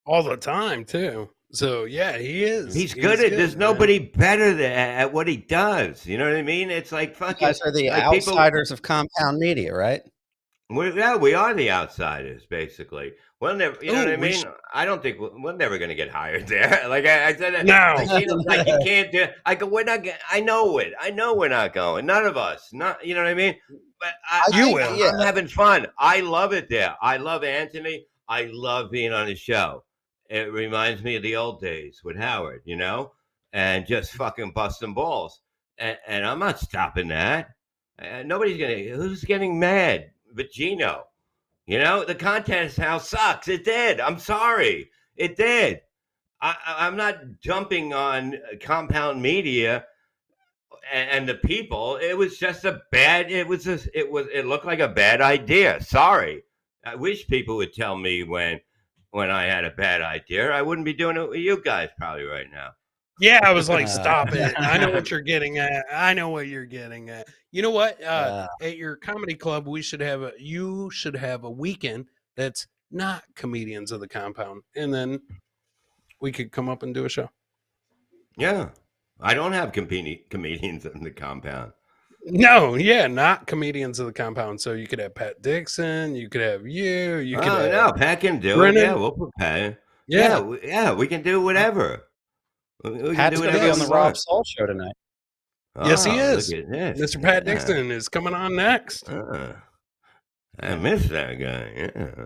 All the time, too. So, yeah, he is. He's good at. There's nobody better at what he does. You know what I mean? It's like fucking. You guys are the outsiders of compound media, right? We are the outsiders, basically. We'll never, you know what I mean? I don't think we're never going to get hired there. Like I said, no, like you can't do. I go, we're not. I know it. I know we're not going. None of us. Not. You know what I mean? But I'm having fun. I love it there. I love Anthony. I love being on his show. It reminds me of the old days with Howard, you know, and just fucking busting balls. And I'm not stopping that. Nobody's who's getting mad? But Gino, you know, the contest house sucks. It did. I'm sorry. It did. I'm not jumping on compound media and the people. It was just a bad. It looked like a bad idea. Sorry. I wish people would tell me when I had a bad idea. I wouldn't be doing it with you guys probably right now. Yeah, I was like, stop it. I know what you're getting at. I know what you're getting at. You know what? At your comedy club, you should have a weekend that's not comedians of the compound, and then we could come up and do a show. Yeah, I don't have comedians in the compound. No, yeah, not comedians of the compound. So you could have Pat Dixon, you could have you. You could have no, Pat can do Brennan. it. Yeah, we'll put Pat. Yeah, yeah, we can do whatever. Pat's going to be on the Rob Saul show tonight. Yes, he is. Mr. Pat Dixon is coming on next. I miss that guy. Yeah.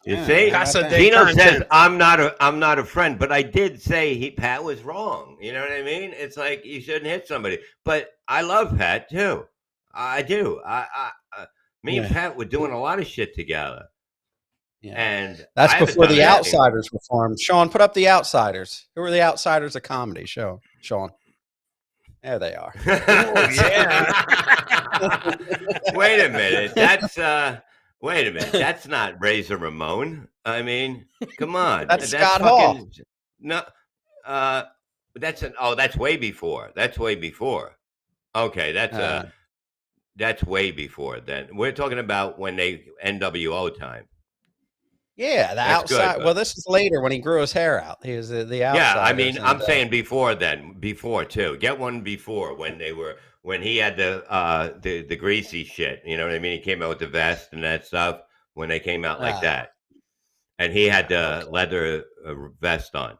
You see, Dino says I'm not a friend, but I did say Pat was wrong. You know what I mean? It's like you shouldn't hit somebody. But I love Pat too. I do. Me and Pat were doing a lot of shit together. Yeah. And that's before the Outsiders were formed. Sean, put up the Outsiders. Who are the Outsiders of comedy? Sean. There they are. Oh, yeah. Wait a minute. That's not Razor Ramon. I mean, come on. That's Scott Hall. No. That's way before. That's way before. Okay, that's way before then. We're talking about when they NWO time. Yeah, the outside. Well, this is later when he grew his hair out. He was the outside. Yeah, I mean, I'm saying before then, before too. Get one before when he had the greasy shit. You know what I mean? He came out with the vest and that stuff when they came out like that, and he had the leather vest on.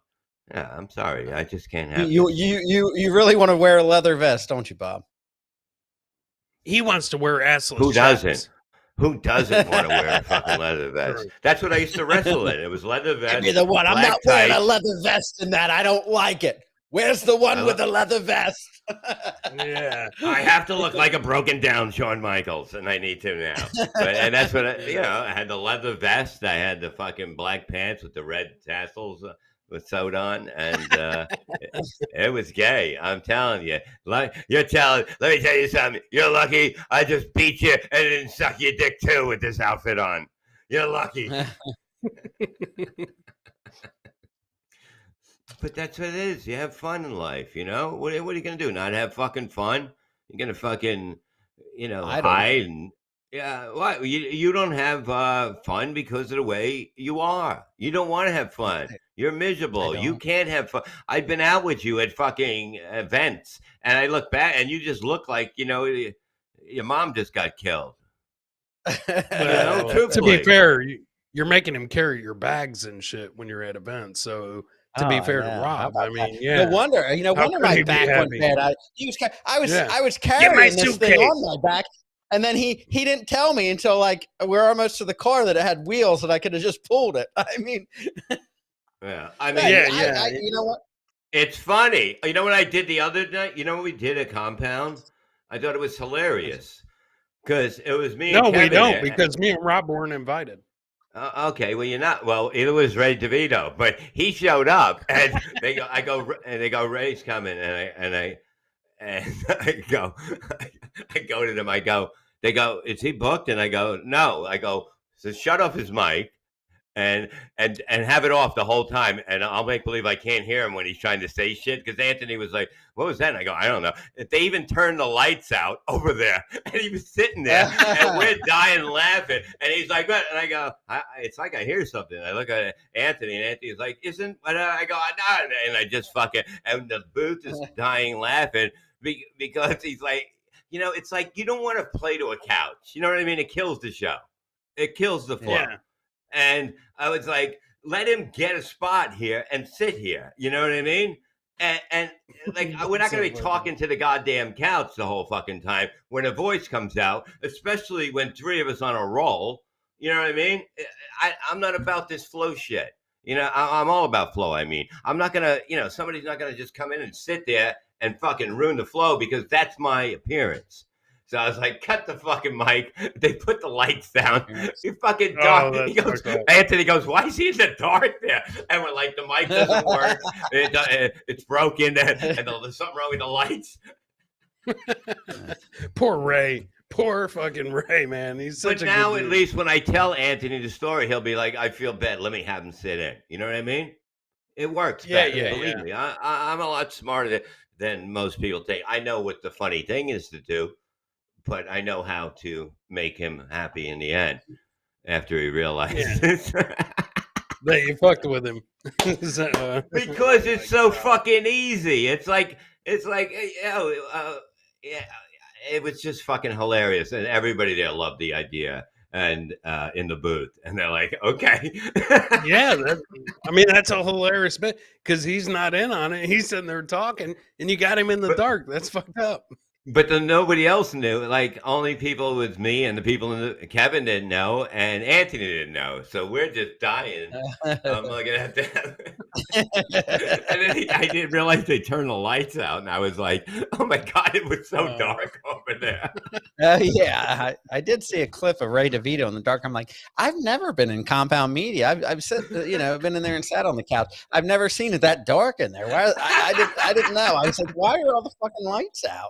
Yeah, I'm sorry, I just can't have you really want to wear a leather vest, don't you, Bob? He wants to wear assless. Who doesn't? Who doesn't want to wear a fucking leather vest? That's what I used to wrestle in. It was leather vest. Give me the one. I'm not wearing a leather vest in that. I don't like it. Where's the one with the leather vest? Yeah. I have to look like a broken down Shawn Michaels, and I need to now. And that's what I had the leather vest. I had the fucking black pants with the red tassels with sewed on, and it was gay. I'm telling you. Let me tell you something. You're lucky I just beat you and didn't suck your dick too with this outfit on. You're lucky. But that's what it is. You have fun in life, you know? What are you going to do? Not have fucking fun? You're going to fucking, hide and... Yeah, what? You don't have fun because of the way you are. You don't want to have fun. You're miserable. You can't have fun. I've been out with you at fucking events, and I look back, and you just look like, your mom just got killed. To be fair, you're making him carry your bags and shit when you're at events, so... To be fair to Rob, I mean, no wonder. Wonder my back went bad. I was carrying this thing on my back, and then he didn't tell me until like we're almost to the car that it had wheels and I could have just pulled it. I mean, yeah. I mean, you know what? It's funny. You know what I did the other night? You know what we did at Compound? I thought it was hilarious because it was me. No, and Kevin we don't because me and Rob weren't invited. Okay, well, you're not. Well, it was Ray DeVito, but he showed up, and they go, Ray's coming, and I go, I go to them. They go, is he booked? And I go, no. I go, so shut off his mic and have it off the whole time, and I'll make believe I can't hear him when he's trying to say shit. Because Anthony was like, "What was that?" And I go, "I don't know." They even turned the lights out over there, and he was sitting there, and we're dying laughing. And he's like, "What?" And I go, "It's like I hear something." I look at Anthony, and Anthony's like, "Isn't?" I go, "No," and I just fucking, and the booth is dying laughing because he's like, it's like you don't want to play to a couch. You know what I mean? It kills the show. It kills the flow. Yeah. And I was like, let him get a spot here and sit here. You know what I mean? And like, we're not going to be talking to the goddamn couch the whole fucking time when a voice comes out, especially when three of us on a roll. You know what I mean? I'm not about this flow shit. I'm all about flow. I mean, I'm not going to, somebody's not going to just come in and sit there and fucking ruin the flow because that's my appearance. So I was like, cut the fucking mic. They put the lights down. You fucking dark. Anthony goes, why is he in the dark there? And we're like, the mic doesn't work. It's broken. And there's something wrong with the lights. Poor Ray. Poor fucking Ray, man. He's such a now good at dude. least when I tell Anthony the story, he'll be like, I feel bad. Let me have him sit in. You know what I mean? It works. Yeah, better. yeah, Believe me. I'm a lot smarter than most people think. I know what the funny thing is to do. But I know how to make him happy in the end after he realizes that you fucked with him. because it's so fucking easy. It's like yeah, it was just fucking hilarious, and everybody there loved the idea. And in the booth, and they're like, okay, yeah, that's a hilarious bit because he's not in on it. He's sitting there talking, and you got him in the dark. That's fucked up. But then nobody else knew. Like only people with me and the people Kevin didn't know, and Anthony didn't know. So we're just dying. I'm looking at them, and then I didn't realize they turned the lights out, and I was like, "Oh my god, it was so dark over there." Yeah, I did see a clip of Ray DeVito in the dark. I'm like, I've never been in compound media. I've said, I've been in there and sat on the couch. I've never seen it that dark in there. Why? I didn't know. I was like, why are all the fucking lights out?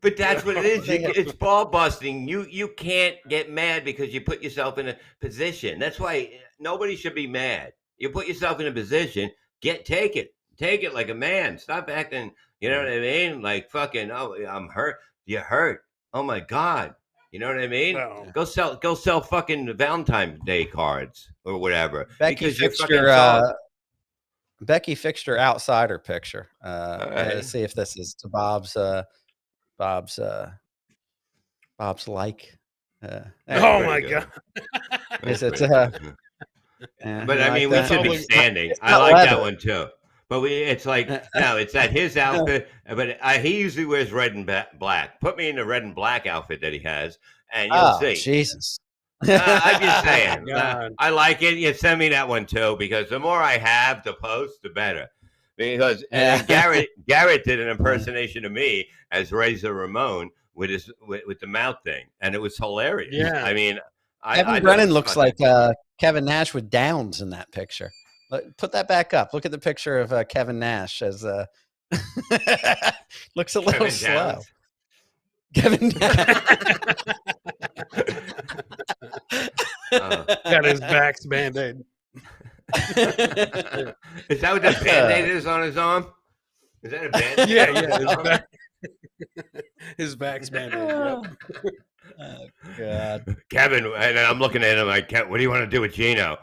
But that's what it is. It's ball busting. You can't get mad because you put yourself in a position. That's why nobody should be mad. You put yourself in a position. Take it like a man. Stop acting. You know what I mean? Like fucking. Oh, I'm hurt. You're hurt. Oh my god. You know what I mean? No. Go sell fucking Valentine's Day cards or whatever. Becky fixed your outsider picture. Let's see if this is to Bob's like. Oh my god! Is it? But I mean, we should be standing. I like that one too. But it's like no, it's at his outfit. But he usually wears red and black. Put me in the red and black outfit that he has, and you'll see. Jesus. I'm just saying. I like it. You send me that one too, because the more I have to post, the better. Because and Garrett did an impersonation of me as Razor Ramon with the mouth thing, and it was hilarious. Yeah, I mean, Kevin Brennan looks like Kevin Nash with Downs in that picture. Put that back up. Look at the picture of Kevin Nash as looks a little slow. Kevin Nash. Got his back's Band-Aid. Is that what the Band-Aid is on his arm? Is that a Band-Aid? Yeah. His back's Band-Aid. Yep. Oh, God. Kevin, and I'm looking at him like, what do you want to do with Gino?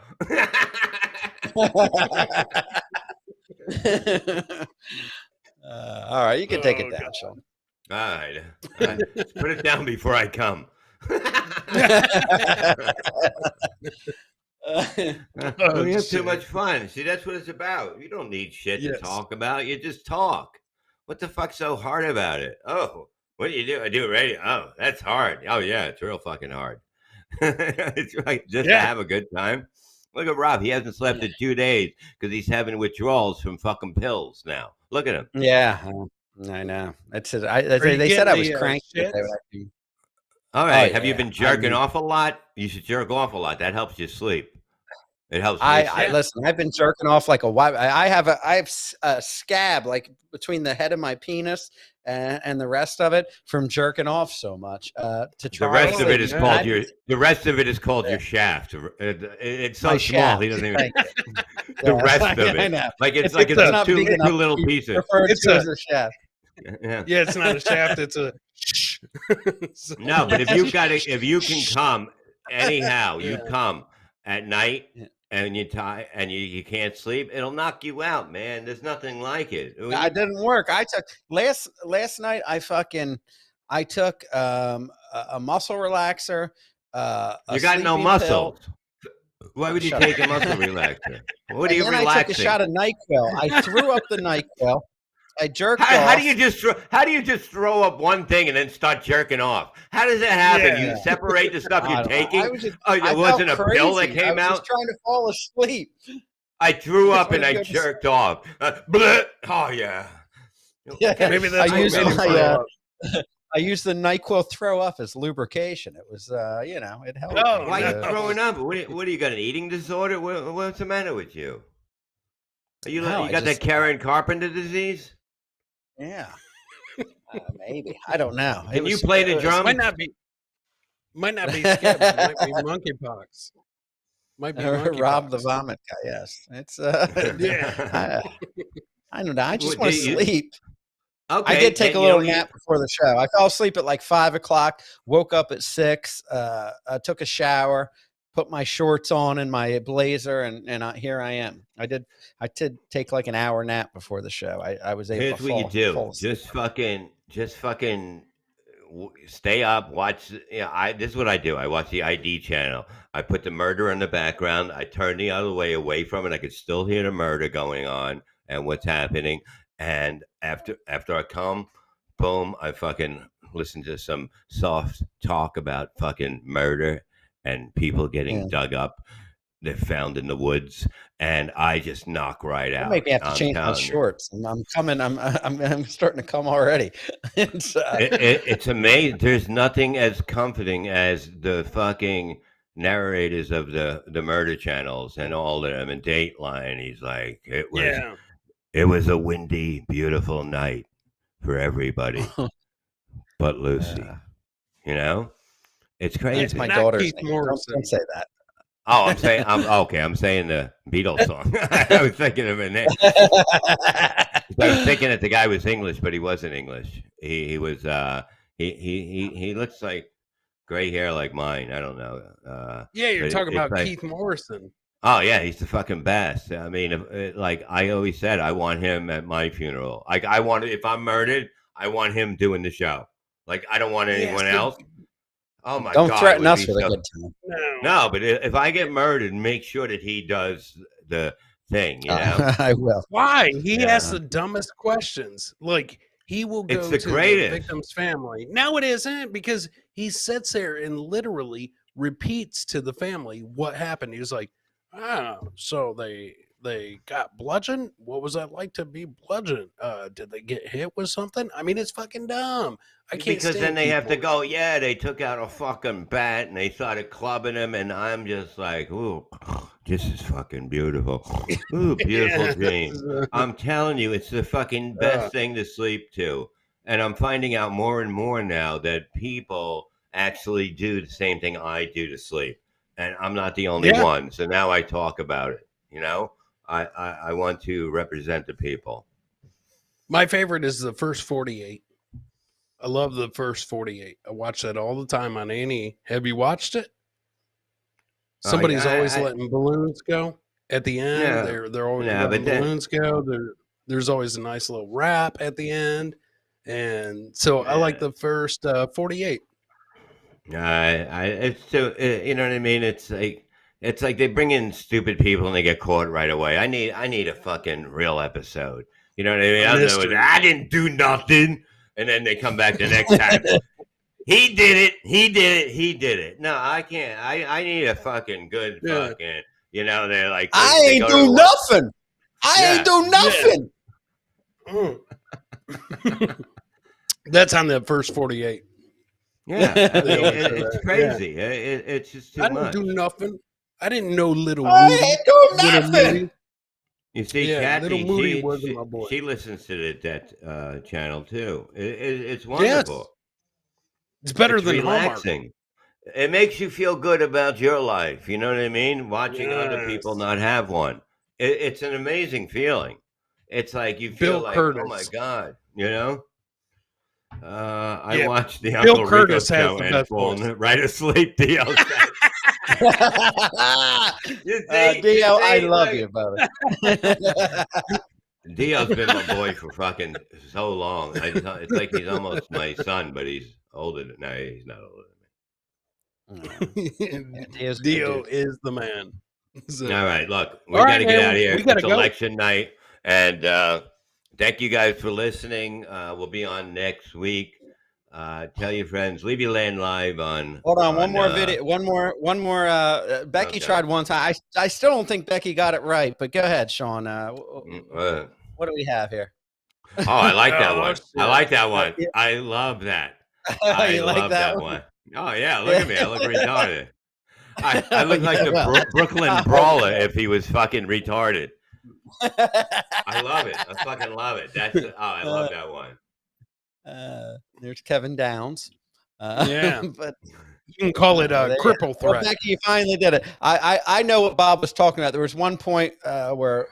All right, you can take it down, Sean. All right. Put it down before I come. We have too much fun. See, that's what it's about. You don't need shit to talk about. You just talk. What the fuck's so hard about it? Oh, what do you do? I do it radio. Oh, that's hard. Oh, yeah, it's real fucking hard. It's right, just to have a good time. Look at Rob. He hasn't slept in 2 days because he's having withdrawals from fucking pills now. Look at him. Yeah, I know. They said I was cranky. All right. Have you been jerking off a lot? You should jerk off a lot. That helps you sleep. It helps. I listen. I've been jerking off like a wife. I have a scab like between the head of my penis and the rest of it from jerking off so much. To try the rest of it is called Yeah. your shaft. It's so My small. shaft. He doesn't even. Thank The rest of I it, know. like it's not two big enough little to be pieces. referred It's to a- as a shaft. Yeah. Yeah, it's not a shaft. It's a. So- No, but if you can come anyhow, you Yeah. come at night Yeah. and you can't sleep, it'll knock you out, man. There's nothing like it. It didn't work. I took last night. I took a muscle relaxer. You got no sleeping muscles. pill, Why would you Shut take a muscle relaxer? What are and you then I relaxing? took a shot of NyQuil. I threw up the NyQuil. I jerked How off. do you just throw up one thing and then start jerking off? How does that happen? Yeah. You separate the stuff I you're don't know. taking. I It wasn't a felt pill that crazy. I came was out. just trying to fall asleep. I threw I up just and I wanted to go to jerked off. Bleh. Oh yeah. Yeah, Maybe that's I what used made him my, throw up. I used the NyQuil throw up as lubrication. It was, it helped. Oh, Why are you no. throwing up? What do you got? An eating disorder? What's the matter with you? You No, you I got just- that Karen Carpenter disease? Yeah. Maybe. I don't know. Can you play the drum? Might not be scabs. It might be monkeypox. Might be monkeypox. Rob the vomit guy. Yes. It's, Yeah. I don't know. I just Well, want to do you- sleep. Okay. I did take a then, little you know, nap before the show. I fell asleep at like 5:00, woke up at 6, I took a shower, put my shorts on and my blazer, and here I am. I did take like an hour nap before the show. I was able Here's to what you do. fall asleep. Just fucking stay up. Watch. This is what I do. I watch the ID channel. I put the murder in the background. I turn the other way away from it. I could still hear the murder going on and what's happening. And after I come, boom, I fucking listen to some soft talk about fucking murder and people getting Yeah. dug up. They're found in the woods, and I just knock right You out. make me have to I'm change my telling you. shorts. I'm coming. I'm starting to come already. It's, It's amazing. There's nothing as comforting as the fucking narrators of the murder channels and all of them. And Dateline, he's like, it was a windy, beautiful night for everybody but Lucy. Yeah. You know, it's crazy. That's my Not daughter's Keith name. Morrison. Don't say that. Oh, I'm saying the Beatles song. I was thinking of a name. I was thinking that the guy was English, but he wasn't English. He was he looks like gray hair like mine. I don't know. Yeah, you're But talking it's about like- Keith Morrison. Oh yeah, he's the fucking best. I mean, like I always said, I want him at my funeral. Like if I'm murdered, I want him doing the show. Like I don't want anyone Yes, else. Oh my Don't god! threaten it would us be with a so- good time. No, but if I get murdered, make sure that he does the thing. You know, I will. Why? He Yeah. asks the dumbest questions. Like he will go It's the to greatest. the victim's family. No, it isn't, because he sits there and literally repeats to the family what happened. He was like, "Oh, so they got bludgeoned. What was that like to be bludgeoned? Did they get hit with something? I mean, it's fucking dumb. I can't because stand then they have to people. go. Yeah, they took out a fucking bat and they started clubbing him, and I'm just like, ooh, this is fucking beautiful. Ooh, beautiful Yeah. dream. I'm telling you, it's the fucking best thing to sleep to. And I'm finding out more and more now that people actually do the same thing I do to sleep. And I'm not the only Yeah. one. So now I talk about it. You know, I want to represent the people. My favorite is the first 48. I love the first 48. I watch that all the time on A&E. Have you watched it? Somebody's always letting balloons go at the end. Yeah. They're always Yeah, letting but then- balloons go. There's always a nice little rap at the end. And so I like the first 48. It's too, you know what I mean? It's like they bring in stupid people and they get caught right away. I need a fucking real episode. You know what I mean? I don't know, I didn't do nothing, and then they come back the next time. He did it. He did it. He did it. No, I can't. I need a fucking good fucking. You know, they're like I they ain't go to do work. nothing. I ain't do nothing. That's on the first 48. Yeah, I mean, They always say it's that. crazy. It's just too I didn't much. do nothing. I didn't know Little I Moody. ain't doing Little nothing. Moody. You see, Yeah, Little Kathy, Moody wasn't my boy. she listens to that channel too. It's Yes. wonderful. It's better It's than Hallmark. relaxing. It makes you feel good about your life. You know what I mean? Watching other people Yes. not have one. It's an amazing feeling. It's like you feel Bill like, oh my Curtis. God, you know? I Yeah, watched the Bill Uncle Rico Curtis has show the and best fallen voice. right asleep. Dio said. Dio, I love like, you, brother. Dio's been my boy for fucking so long. It's like he's almost my son, but he's older than. No, he's not older than me. Dio's a good Dio dude. is the man. So, All right, look, we all got right, to get man, out of here. we gotta It's go. election night, and thank you guys for listening. We'll be on next week. Tell your friends. Levyland live on. Hold on, one more video. One more. Becky Okay. tried one time. I still don't think Becky got it right, but go ahead, Sean. What do we have here? Oh, I like that Oh, one. shit. I like that one. Yeah. I love that. I You like love that that one? one. Oh yeah, look at me. I look retarded. I look like Yeah, the well. Brooklyn Brawler if he was fucking retarded. I love it. I fucking love it. I love that one. There's Kevin Downs. Yeah. But You can call it there a you cripple go. Well, threat. Becky, you finally did it. I know what Bob was talking about. There was one point where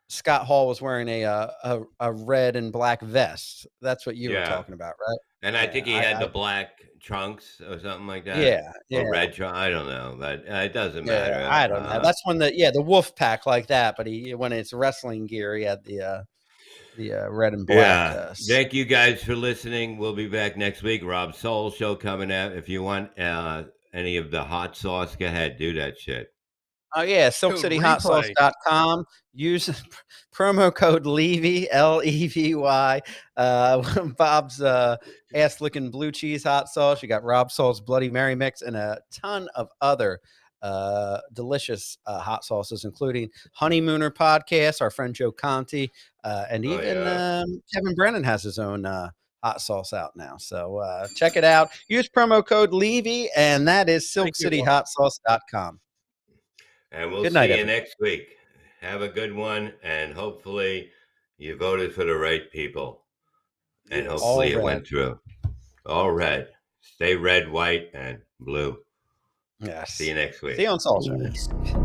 Scott Hall was wearing a red and black vest. That's what you were talking about, right? And I think he had the black trunks or something like that. Yeah, Or red trunk. I don't know, but it doesn't matter. Yeah, I don't know. That's when the wolf pack like that. But when it's wrestling gear, he had the red and black. Yeah. Thank you guys for listening. We'll be back next week. Rob Soul show coming out. If you want any of the hot sauce, go ahead, do that shit. Oh yeah, SilkCityHotSauce.com. Use promo code Levy, Levy. Bob's ass licking blue cheese hot sauce. You got Rob Soul's Bloody Mary mix and a ton of other delicious hot sauces, including Honeymooner podcast, our friend Joe Conti, and even Kevin Brennan has his own hot sauce out now. So check it out. Use promo code Levy, and that is SilkCityHotSauce.com. And we'll see you next week. Have a good one, and hopefully you voted for the right people. And hopefully it went through. All red. Stay red, white, and blue. Yes. See you next week. See you on Soul Show.